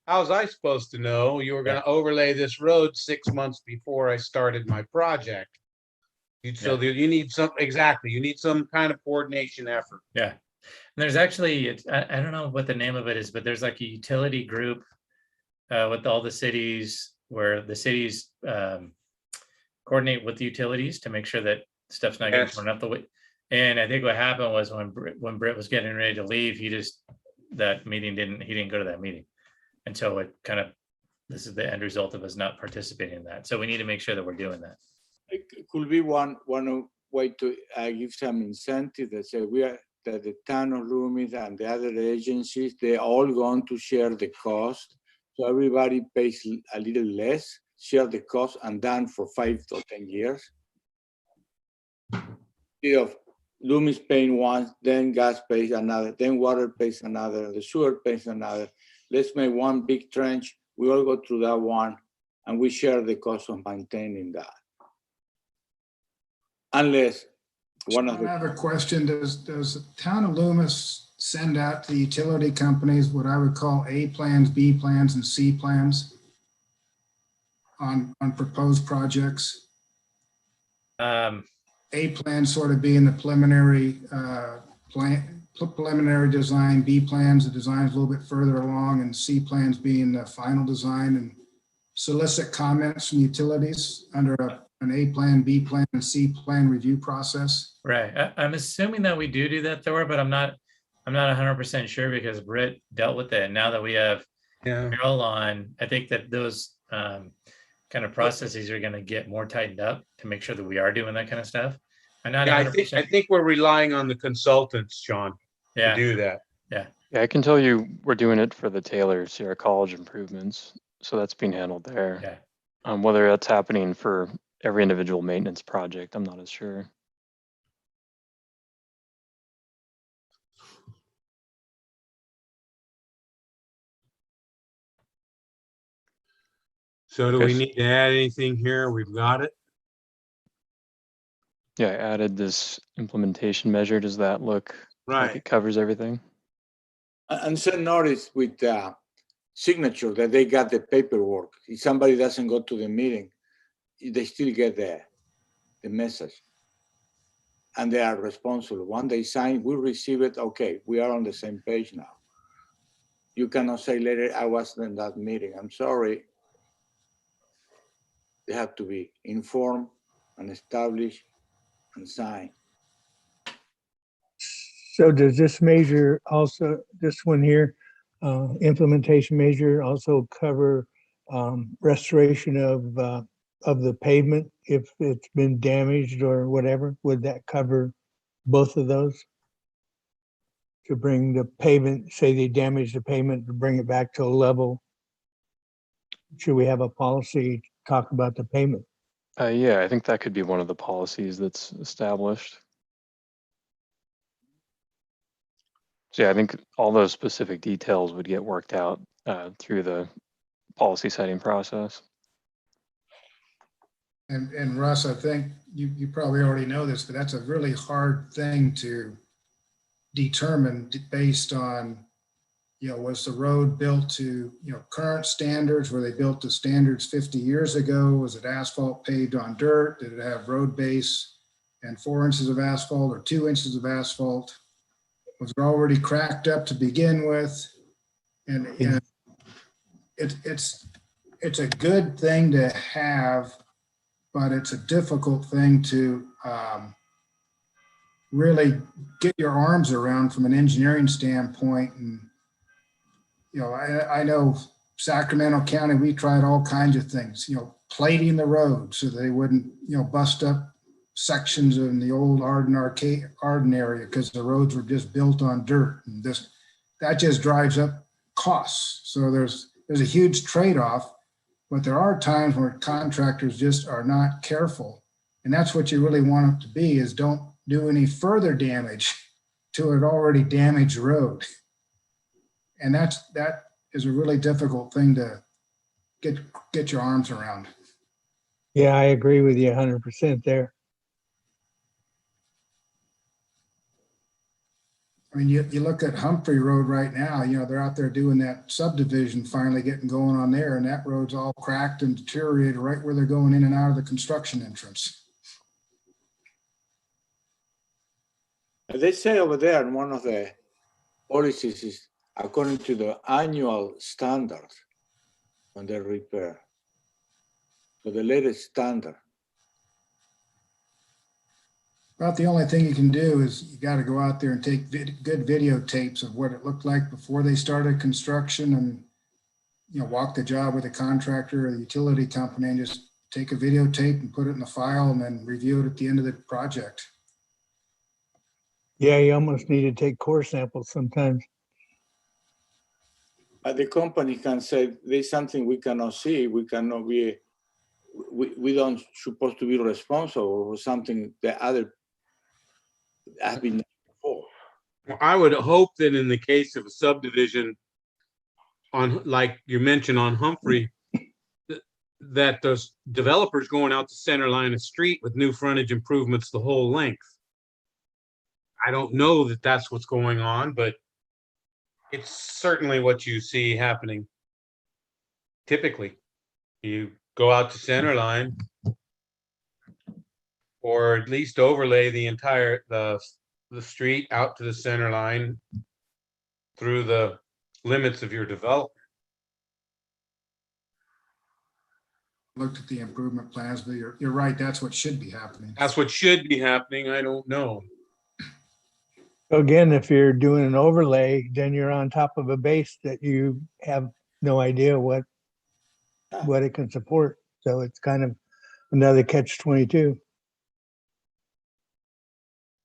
how's I supposed to know you were going to overlay this road 6 months before I started my project? So you need you need some kind of coordination effort. Yeah. And there's actually, I don't know what the name of it is, but there's like a utility group with all the cities where the cities coordinate with the utilities to make sure that stuff's not getting torn up the way. And I think what happened was when Britt was getting ready to leave, he didn't go to that meeting. And so it kind of, this is the end result of us not participating in that. So we need to make sure that we're doing that. It could be one way to give some incentive that say that the town of Loomis and the other agencies, they're all going to share the cost. So everybody pays a little less, share the cost, and done for 5 or 10 years. Instead of Loomis paying one, then gas pays another, then water pays another, the sewer pays another. Let's make one big trench. We all go through that one, and we share the cost of maintaining that. Unless one of I have a question. Does the town of Loomis send out to the utility companies what I would call A plans, B plans, and C plans on proposed projects? A plan sort of being the preliminary preliminary design, B plans, the design is a little bit further along, and C plans being the final design, and solicit comments from utilities under an A plan, B plan, and C plan review process. Right. I'm assuming that we do that, Thor, but I'm not 100% sure because Britt dealt with it. And now that we have Merrill on, I think that those kind of processes are going to get more tightened up to make sure that we are doing that kind of stuff. I'm not 100%. I think we're relying on the consultants, Sean, to do that. Yeah. Yeah, I can tell you we're doing it for the Taylor Sierra College improvements. So that's being handled there. Yeah. Whether that's happening for every individual maintenance project, I'm not as sure. So do we need to add anything here? We've got it. Yeah, I added this implementation measure. Does that look like it covers everything? And so notice with signature that they got the paperwork. If somebody doesn't go to the meeting, they still get the message. And they are responsible. When they sign, we receive it. Okay, we are on the same page now. You cannot say later, I wasn't in that meeting. I'm sorry. They have to be informed and established and signed. So does this measure also, this one here, implementation measure also cover restoration of the pavement if it's been damaged or whatever? Would that cover both of those? To bring the pavement, say they damage the pavement, to bring it back to a level? Should we have a policy to talk about the payment? Yeah, I think that could be one of the policies that's established. So yeah, I think all those specific details would get worked out through the policy setting process. And Russ, I think you probably already know this, but that's a really hard thing to determine based on, was the road built to, current standards? Were they built to standards 50 years ago? Was it asphalt paved on dirt? Did it have road base and 4 inches of asphalt or 2 inches of asphalt? Was it already cracked up to begin with? And it's a good thing to have, but it's a difficult thing to really get your arms around from an engineering standpoint. And, I know Sacramento County, we tried all kinds of things, plating the road so they wouldn't, bust up sections in the old Arden area because the roads were just built on dirt, and that just drives up costs. So there's a huge trade-off, but there are times where contractors just are not careful. And that's what you really want it to be, is don't do any further damage to an already damaged road. And that is a really difficult thing to get your arms around. Yeah, I agree with you 100% there. I mean, you look at Humphrey Road right now, they're out there doing that subdivision, finally getting going on there, and that road's all cracked and deteriorated right where they're going in and out of the construction entrance. They say over there in one of the policies is according to the annual standards when they repair. So the latest standard. About the only thing you can do is you got to go out there and take good videotapes of what it looked like before they started construction, and walk the job with a contractor or the utility company and just take a videotape and put it in the file and then review it at the end of the project. Yeah, you almost need to take core samples sometimes. But the company can say there's something we cannot see, we cannot be, we don't supposed to be responsible for something that other have been done before. Well, I would hope that in the case of a subdivision on, like you mentioned on Humphrey, that those developers going out the center line of street with new frontage improvements the whole length. I don't know that that's what's going on, but it's certainly what you see happening. Typically, you go out to center line, or at least overlay the entire the street out to the center line through the limits of your development. Looked at the improvement plans, but you're right. That's what should be happening. That's what should be happening. I don't know. Again, if you're doing an overlay, then you're on top of a base that you have no idea what it can support. So it's kind of another catch-22.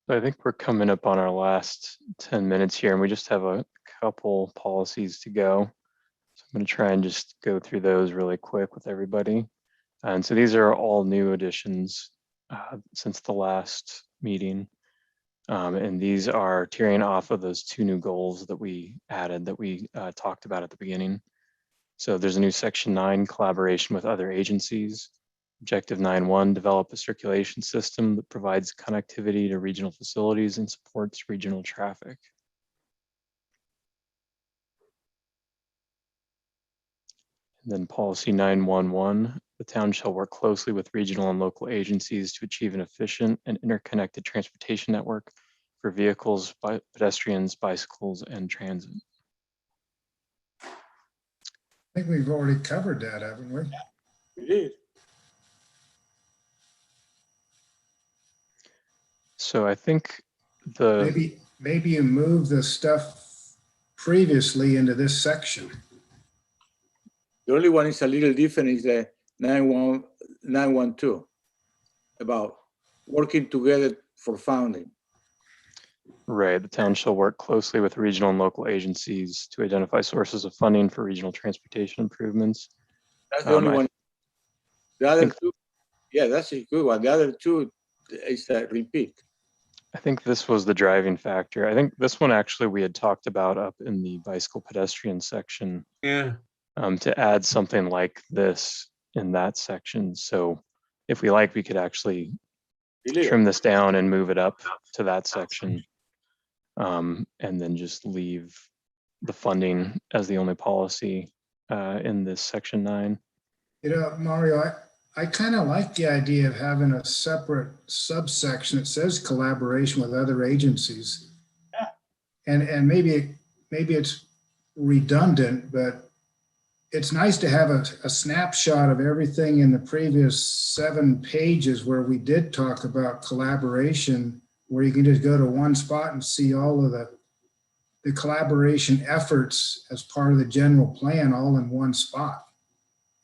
I think we're coming up on our last 10 minutes here, and we just have a couple policies to go. So I'm going to try and just go through those really quick with everybody. And so these are all new additions since the last meeting. And these are tearing off of those 2 new goals that we added that we talked about at the beginning. So there's a new section 9, collaboration with other agencies. Objective 9.1, develop a circulation system that provides connectivity to regional facilities and supports regional traffic. And then policy 9.1.1, the town shall work closely with regional and local agencies to achieve an efficient and interconnected transportation network for vehicles, pedestrians, bicycles, and transit. I think we've already covered that, haven't we? We did. So I think the, Maybe you move the stuff previously into this section. The only one is a little different is the 912 about working together for funding. right, the town shall work closely with regional and local agencies to identify sources of funding for regional transportation improvements. That's the only I one. The other think- two, yeah, that's a good one. The other two is a repeat. I think this was the driving factor. I think this one actually we had talked about up in the bicycle pedestrian section, Yeah, to add something like this in that section. So if we like, we could actually trim this down and move it up to that section. And then just leave the funding as the only policy in this section 9. You know, Mario, I kind of like the idea of having a separate subsection that says collaboration with other agencies. Yeah. And maybe it's redundant, but it's nice to have a snapshot of everything in the previous 7 pages where we did talk about collaboration, where you can just go to one spot and see all of the collaboration efforts as part of the general plan all in one spot.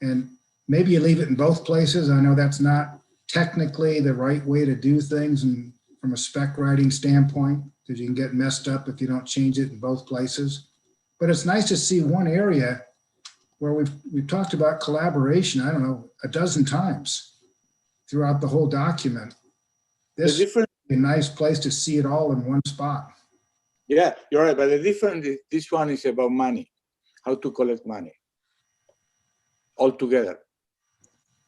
And maybe you leave it in both places. I know that's not technically the right way to do things and from a spec writing standpoint, because you can get messed up if you don't change it in both places. But it's nice to see one area where we've talked about collaboration, I don't know, a dozen times throughout the whole document. This is a nice place to see it all in one spot. Yeah, you're right. But the difference is this one is about money, how to collect money all together.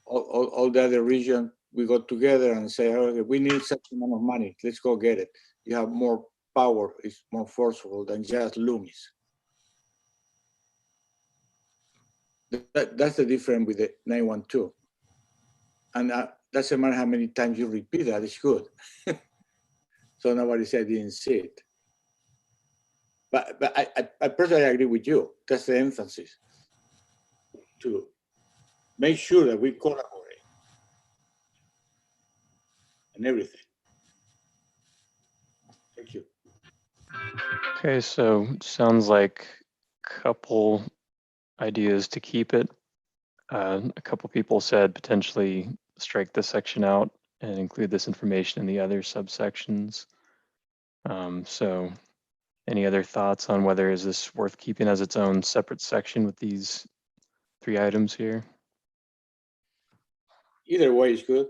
All the other region, we go together and say, okay, we need such amount of money. Let's go get it. You have more power. It's more forceful than just Loomis. That's the difference with the 912. And doesn't matter how many times you repeat that, it's good. So nobody said I didn't see it. But I personally agree with you. That's the emphasis. To make sure that we collaborate and everything. Thank you. Okay, so sounds like a couple ideas to keep it. A couple people said potentially strike this section out and include this information in the other subsections. So any other thoughts on whether is this worth keeping as its own separate section with these 3 items here? Either way is good.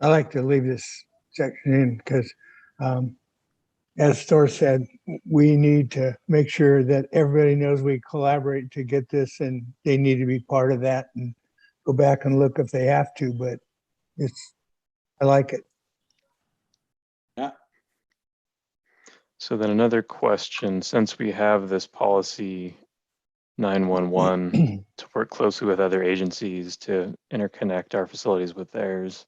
I like to leave this section in because, as Thor said, we need to make sure that everybody knows we collaborate to get this, and they need to be part of that and go back and look if they have to, but I like it. Yeah. So then another question, since we have this policy 911 to work closely with other agencies to interconnect our facilities with theirs.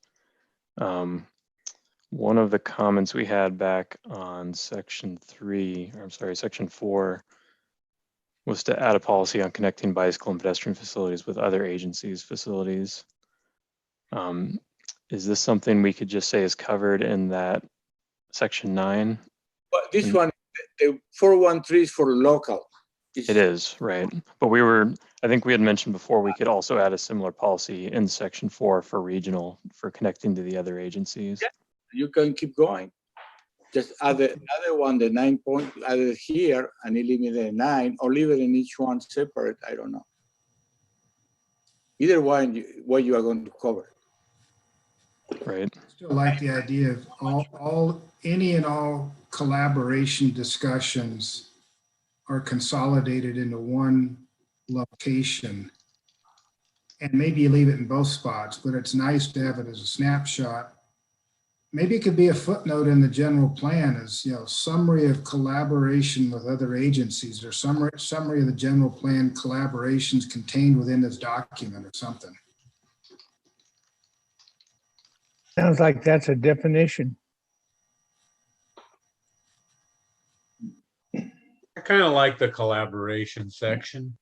One of the comments we had back on section 4 was to add a policy on connecting bicycle and pedestrian facilities with other agencies' facilities. Is this something we could just say is covered in that section 9? But this one, the 413 is for local. It is, right. But I think we had mentioned before, we could also add a similar policy in section 4 for regional, for connecting to the other agencies. Yeah, you can keep going. Just add the other one, the 9 point, add it here and eliminate the 9, or leave it in each one separate. I don't know. Either one, what you are going to cover. Right. Still like the idea of any and all collaboration discussions are consolidated into one location. And maybe you leave it in both spots, but it's nice to have it as a snapshot. Maybe it could be a footnote in the general plan as, summary of collaboration with other agencies, or summary of the general plan collaborations contained within this document or something. Sounds like that's a definition. I kind of like the collaboration section.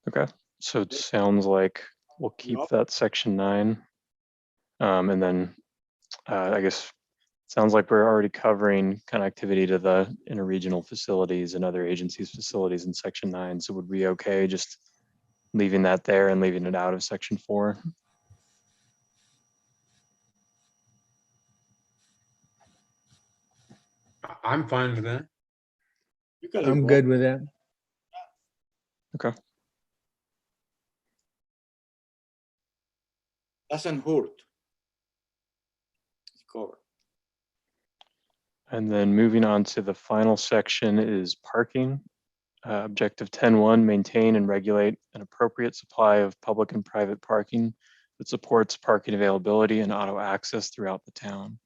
Okay. So it sounds like we'll keep Nope. that section 9. And then I guess sounds like we're already covering connectivity to the interregional facilities and other agencies' facilities in section 9. So would we be okay just leaving that there and leaving it out of section 4? I'm fine with that. You can I'm leave good both. with that. Okay. Doesn't hurt. It's covered. And then moving on to the final section is parking. Objective 10.1, maintain and regulate an appropriate supply of public and private parking that supports parking availability and auto access throughout the town.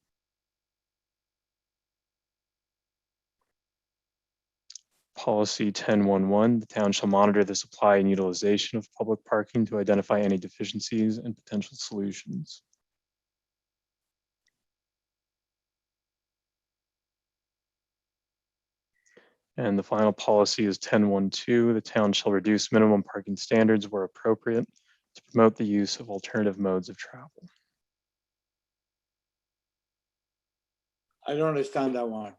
Policy 10.1.1, the town shall monitor the supply and utilization of public parking to identify any deficiencies and potential solutions. And the final policy is 10.1.2, the town shall reduce minimum parking standards where appropriate to promote the use of alternative modes of travel. I don't understand that one.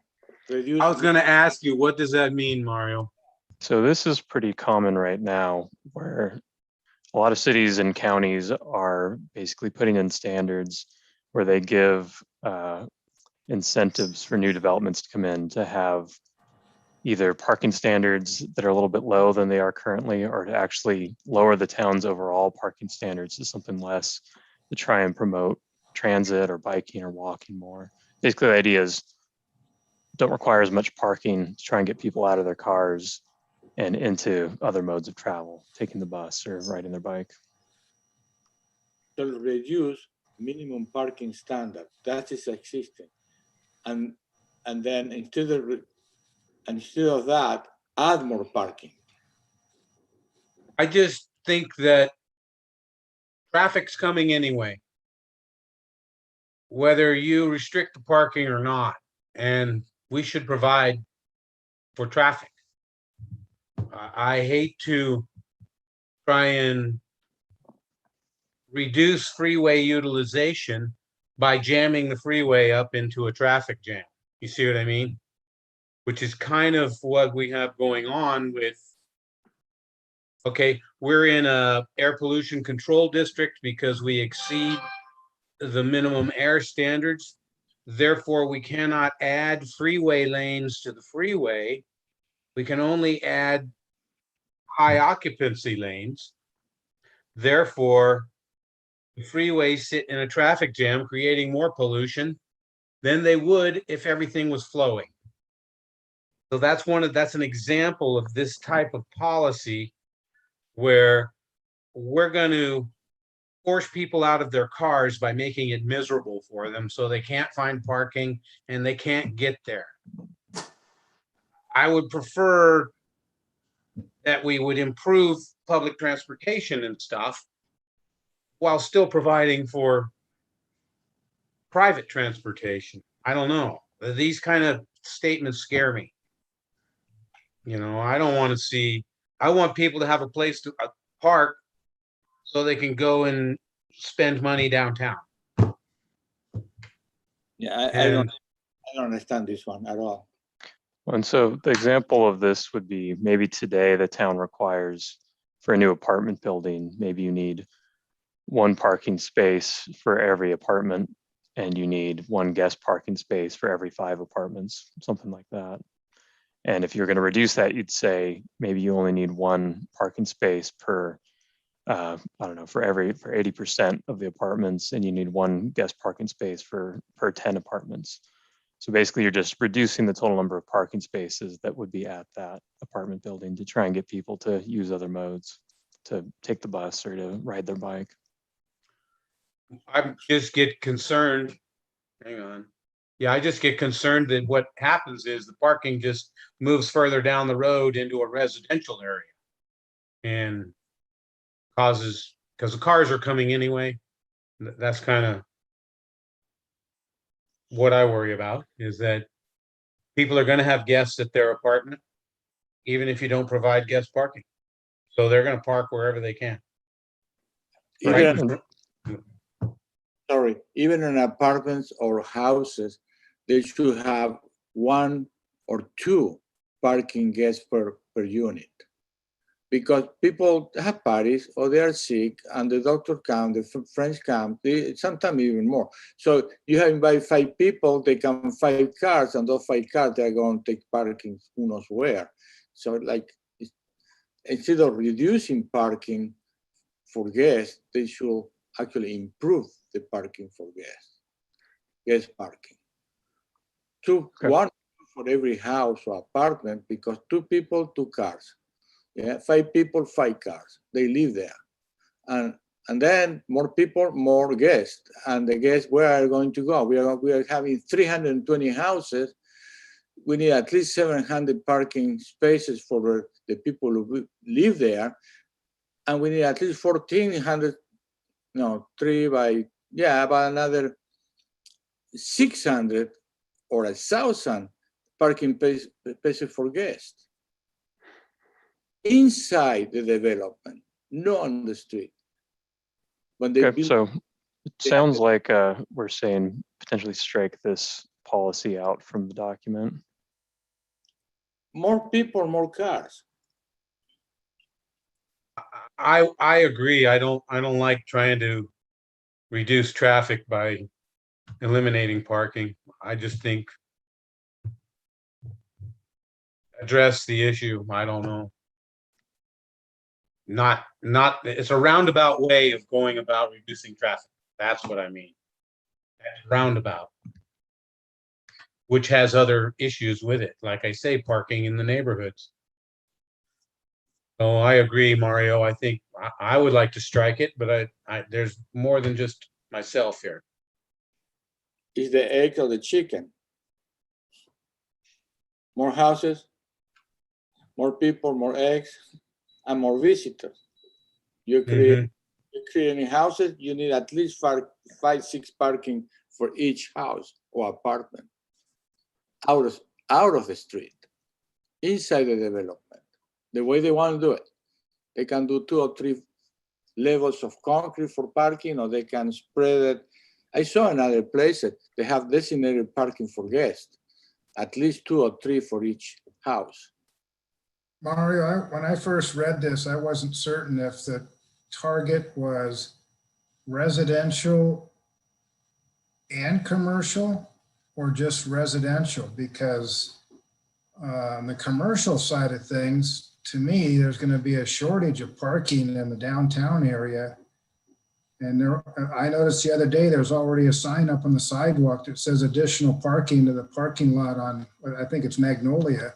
Reduce. I was gonna ask you, what does that mean, Mario? So this is pretty common right now where a lot of cities and counties are basically putting in standards where they give incentives for new developments to come in to have either parking standards that are a little bit low than they are currently, or to actually lower the town's overall parking standards to something less to try and promote transit or biking or walking more. Basically, the idea is don't require as much parking to try and get people out of their cars and into other modes of travel, taking the bus or riding their bike. Shall reduce minimum parking standard. That is existing. And then instead of that, add more parking. I just think that traffic's coming anyway, whether you restrict the parking or not, and we should provide for traffic. I hate to try and reduce freeway utilization by jamming the freeway up into a traffic jam. You see what I mean? Which is kind of what we have going on with, okay, we're in a air pollution control district because we exceed the minimum air standards. Therefore, we cannot add freeway lanes to the freeway. We can only add high occupancy lanes. Therefore, the freeways sit in a traffic jam, creating more pollution than they would if everything was flowing. So that's an example of this type of policy where we're going to force people out of their cars by making it miserable for them so they can't find parking and they can't get there. I would prefer that we would improve public transportation and stuff while still providing for private transportation. I don't know. These kind of statements scare me. You know, I don't want to see, I want people to have a place to park so they can go and spend money downtown. Yeah, I don't understand this one at all. And so the example of this would be maybe today the town requires for a new apartment building, maybe you need one parking space for every apartment and you need one guest parking space for every 5 apartments, something like that. And if you're going to reduce that, you'd say maybe you only need one parking space per, I don't know, for 80% of the apartments, and you need one guest parking space per 10 apartments. So basically, you're just reducing the total number of parking spaces that would be at that apartment building to try and get people to use other modes, to take the bus or to ride their bike. I just get concerned. Hang on. Yeah, I just get concerned that what happens is the parking just moves further down the road into a residential area and causes, because the cars are coming anyway. That's kind of what I worry about, is that people are going to have guests at their apartment, even if you don't provide guest parking. So they're gonna park wherever they can. Even, Right. sorry, even in apartments or houses, they should have 1 or 2 parking guests per unit. Because people have parties or they are sick and the doctor comes, the friends come, sometimes even more. So you have invite 5 people, they come 5 cars, and those 5 cars, they're going to take parking who knows where. So like, instead of reducing parking for guests, they should actually improve the parking for guests, guest parking. Okay. 1 for every house or apartment, because 2 people, 2 cars. Yeah, 5 people, 5 cars. They live there, and then more people, more guests. And the guests, where are going to go? We are having 320 houses. We need at least 700 parking spaces for the people who live there, and we need at least 1,400. No, about another 600 or 1,000 parking spaces for guests. Inside the development, not on the street. When they Okay, build, so it they sounds have like we're saying potentially strike this policy out from the document. more people, more cars. I agree. I don't like trying to reduce traffic by eliminating parking. I just think address the issue. I don't know. Not, it's a roundabout way of going about reducing traffic. That's what I mean. That's roundabout. Which has other issues with it. Like I say, parking in the neighborhoods. So I agree, Mario. I think I would like to strike it, but there's more than just myself here. Is the egg or the chicken? More houses, more people, more eggs, and more visitors. You're creating houses, you need at least 5, 6 parking for each house or apartment. Out of the street, inside the development, the way they want to do it. They can do 2 or 3 levels of concrete for parking, or they can spread it. I saw in other places, they have designated parking for guests, at least 2 or 3 for each house. Mario, when I first read this, I wasn't certain if the target was residential and commercial or just residential, because on the commercial side of things, to me, there's going to be a shortage of parking in the downtown area. And I noticed the other day, there's already a sign up on the sidewalk that says additional parking to the parking lot on, I think it's Magnolia.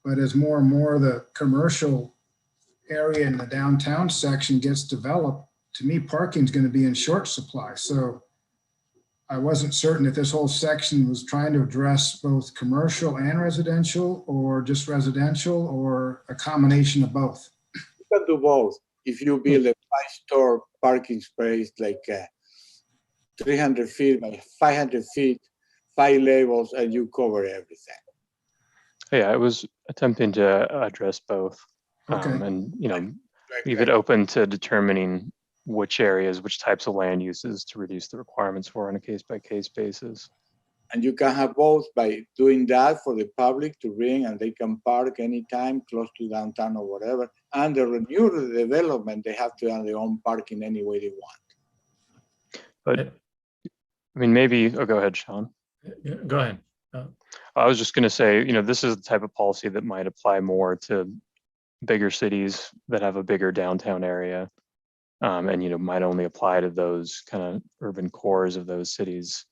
But as more and more of the commercial area in the downtown section gets developed, to me, parking is going to be in short supply. So I wasn't certain if this whole section was trying to address both commercial and residential, or just residential, or a combination of both. You can do both. If you build a 5-store parking space, like 300 feet by 500 feet, 5 levels, and you cover everything. Yeah, I was attempting to address both, Okay. and leave it open to determining which areas, which types of land uses to reduce the requirements for on a case-by-case basis. And you can have both by doing that for the public to bring, and they can park anytime close to downtown or whatever. And the renewal development, they have to have their own parking any way they want. But I mean, maybe, go ahead, Sean. Go ahead. I was just going to say, this is the type of policy that might apply more to bigger cities that have a bigger downtown area, and might only apply to those kind of urban cores of those cities.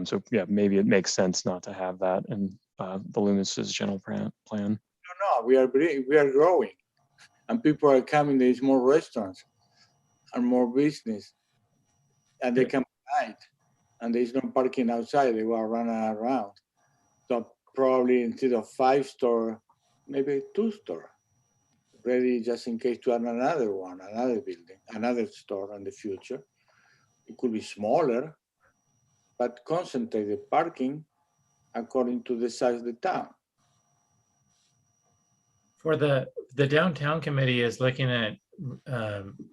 So yeah, maybe it makes sense not to have that in the Loomis's general plan. No, we are growing, and people are coming. There's more restaurants and more business, and they come at night, and there's no parking outside. They will run around. So probably instead of 5-store, maybe 2-store, ready just in case to add another one, another building, another store in the future. It could be smaller, but concentrate the parking according to the size of the town. For the downtown committee is looking at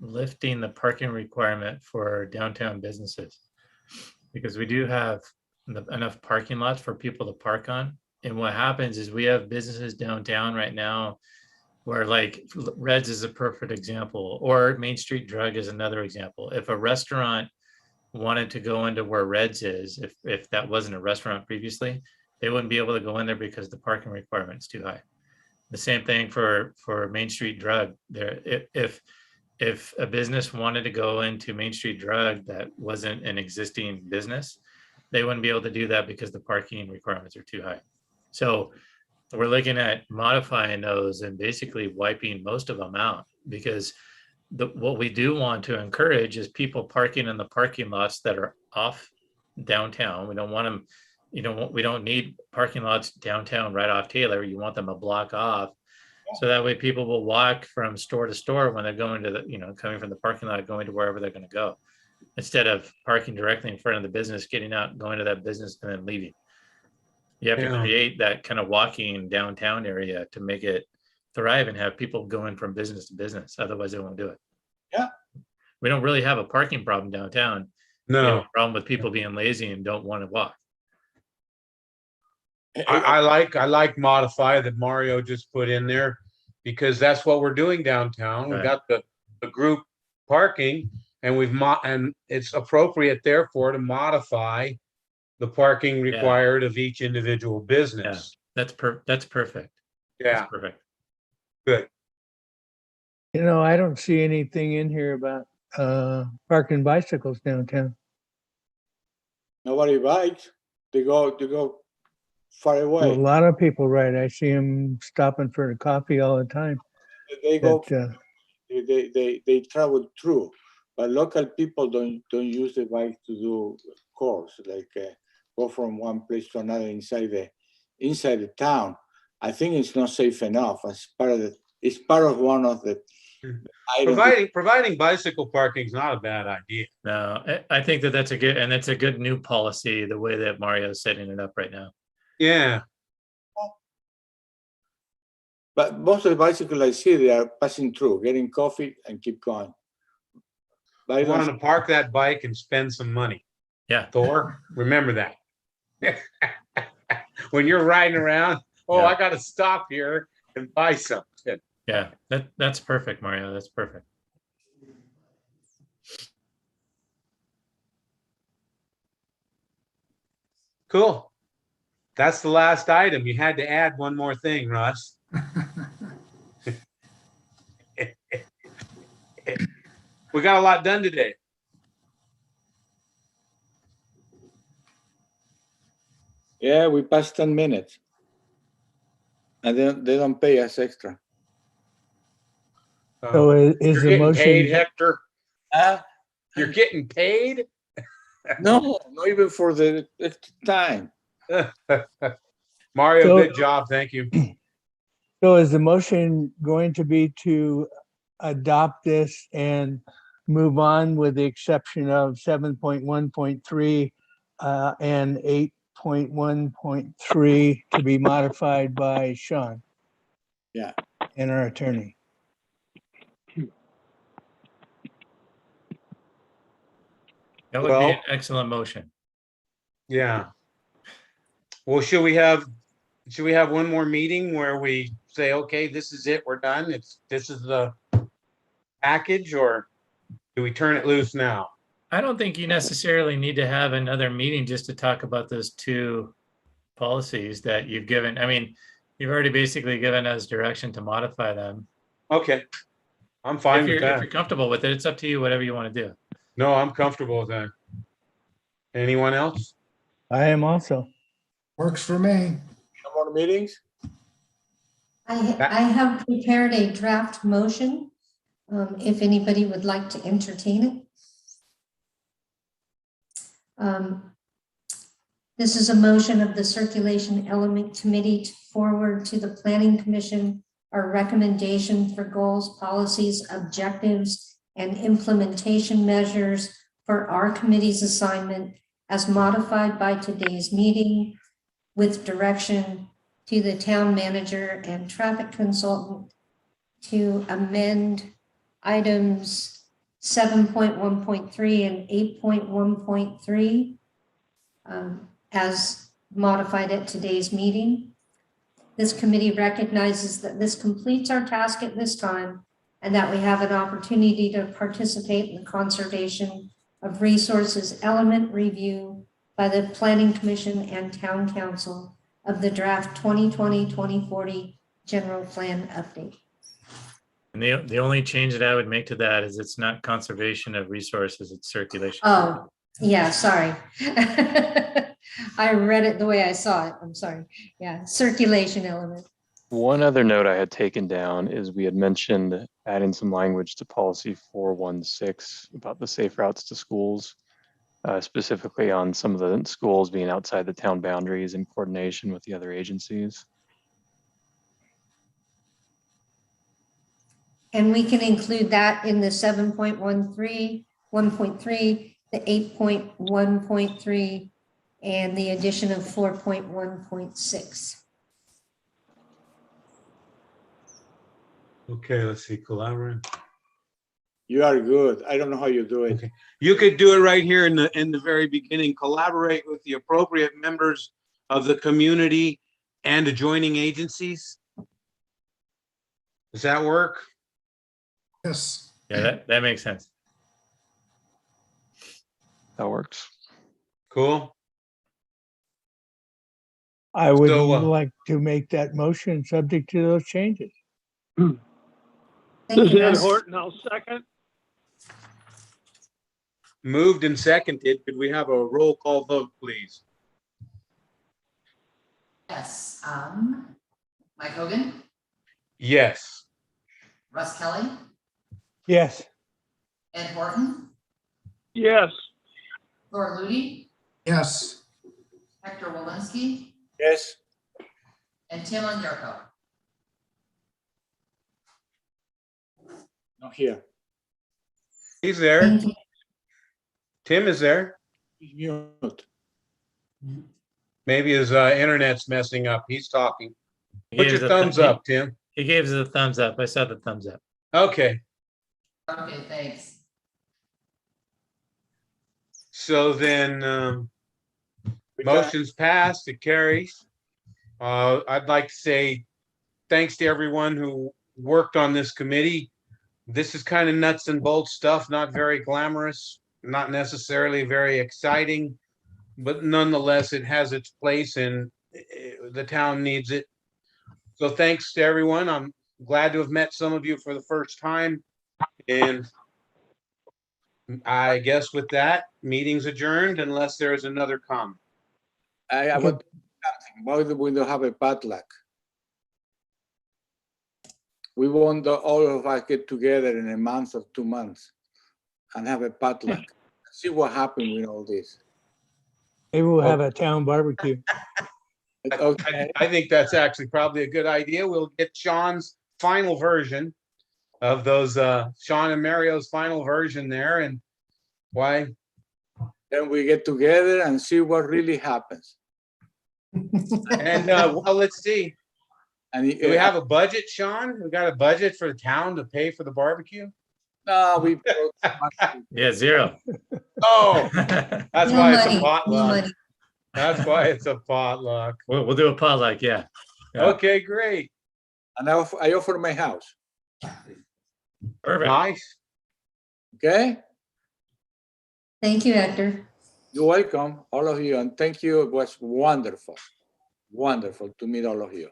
lifting the parking requirement for downtown businesses. Because we do have enough parking lots for people to park on. And what happens is we have businesses downtown right now where like Reds is a perfect example, or Main Street Drug is another example. If a restaurant wanted to go into where Reds is, if that wasn't a restaurant previously, they wouldn't be able to go in there because the parking requirement's too high. The same thing for Main Street Drug. There, if a business wanted to go into Main Street Drug that wasn't an existing business, they wouldn't be able to do that because the parking requirements are too high. So we're looking at modifying those and basically wiping most of them out, because what we do want to encourage is people parking in the parking lots that are off downtown. We don't want them, we don't need parking lots downtown right off Taylor. You want them a block off. So that way people will walk from store to store when they're going to the, coming from the parking lot, going to wherever they're going to go, instead of parking directly in front of the business, getting out, going to that business and then leaving. You have to create that kind of walking downtown area to make it thrive and have people going from business to business. Otherwise they won't do it. Yeah. We don't really have a parking problem downtown. No. We have a problem with people being lazy and don't want to walk. I like modify that Mario just put in there, because that's what we're doing downtown. We Right. got the group parking, and and it's appropriate therefore to modify the parking required of each individual business. That's perfect. Yeah, That's perfect. good. I don't see anything in here about parking bicycles downtown. Nobody bikes. They go far Well, a away. lot of people ride. I see them stopping for a coffee all the time. They go. But, They travel through, but local people don't use the bike to do course, like go from one place to another inside the town. I think it's not safe enough. It's part of one of the items. Providing bicycle parking is not a bad idea. No, I think that's a good new policy, the way that Mario is setting it up right now. Yeah, But most of the bicycles I see, they are passing through, getting coffee and keep going. But I I don't want to park that bike and spend some money. Yeah. Thor, remember that. When you're riding around, Yeah. I got to stop here and buy something. Yeah, that's perfect, Mario. That's perfect. Cool. That's the last item. You had to add one more thing, Russ. We got a lot done today. Yeah, we passed 10 minutes. And then they don't pay us extra. So is You're the getting motion, paid, Hector? You're getting paid? No, not even for the extra time. Mario, So- good job. Thank you. so is the motion going to be to adopt this and move on with the exception of 7.1.3 and 8.1.3 to be modified by Sean? Yeah. And our attorney. That would be Well- an excellent motion. Yeah. Well, should we have one more meeting where we say, okay, this is it, we're done? This is the package, or do we turn it loose now? I don't think you necessarily need to have another meeting just to talk about those two policies that you've given. I mean, you've already basically given us direction to modify them. Okay. I'm fine If with you're that. comfortable with it, it's up to you, whatever you want to do. No, I'm comfortable with that. Anyone else? I am also. Works for me. No more meetings? I have prepared a draft motion, if anybody would like to entertain it. This is a motion of the Circulation Element Committee to forward to the Planning Commission our recommendation for goals, policies, objectives, and implementation measures for our committee's assignment as modified by today's meeting, with direction to the town manager and traffic consultant to amend items 7.1.3 and 8.1.3 as modified at today's meeting. This committee recognizes that this completes our task at this time and that we have an opportunity to participate in the conservation of resources element review by the Planning Commission and Town Council of the draft 2020-2040 general plan update. And the only change that I would make to that is it's not conservation of resources, it's circulation. Oh, yeah, sorry. I read it the way I saw it. I'm sorry. Yeah, circulation element. One other note I had taken down is we had mentioned adding some language to policy 416 about the safe routes to schools, specifically on some of the schools being outside the town boundaries in coordination with the other agencies. And we can include that in the 7.13, 1.3, the 8.1.3, and the addition of 4.1.6. Okay, let's see, collaborate. You are good. I don't know how you do it. Okay. You could do it right here in the very beginning. Collaborate with the appropriate members of the community and adjoining agencies. Does that work? Yes. Yeah, that makes sense. That works. Cool. I would So, like to make that motion subject to those changes. Thank This you, is Ed Russ. Horton, I'll second. Moved and seconded. Could we have a roll call vote, please? Yes, Mike Hogan, Yes. Russ Kelly, Yes, Ed Horton, Yes, Thor Ludi, Yes. Hector Walensky, Yes, and Tim Underhill. not here. He's there. Thank you. Tim is there. He's mute. Maybe his internet's messing up. He's talking. He Put gave your us a thumbs up, Tim. He gave us a thumbs up. I saw the thumbs up. Okay. Okay, thanks. So then, motion's passed, it carries. I'd like to say thanks to everyone who worked on this committee. This is kind of nuts and bolts stuff, not very glamorous, not necessarily very exciting, but nonetheless, it has its place and the town needs it. So thanks to everyone. I'm glad to have met some of you for the first time. And I guess with that, meeting's adjourned unless there is another comment. I would something. Why do we don't have a potluck? We want all of us get together in a month or 2 months and have a potluck. See what happens with all this. maybe we'll have a town barbecue. Okay. I think that's actually probably a good idea. We'll get Sean's final version of those, Sean and Mario's final version there, and why? Then we get together and see what really happens. And well, let's see. And Do we have a budget, Sean? We got a budget for the town to pay for the barbecue? no, we Yeah, 0. Oh, that's No why it's money, a no potluck. money. That's why it's a potluck. We'll do a potluck, yeah. Yeah. Okay, great. and I offer my house. Perfect. Nice. Okay. Thank you, Hector. You're welcome, all of you, and thank you. It was wonderful, wonderful to meet all of you.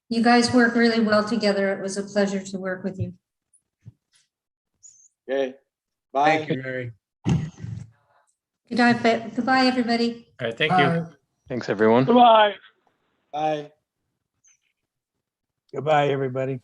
You guys work really well together. It was a pleasure to work with you. Okay. Bye. Thank you, Mary. Good night, goodbye, everybody. All right, thank you. Thanks, everyone. goodbye. Bye. Goodbye, everybody.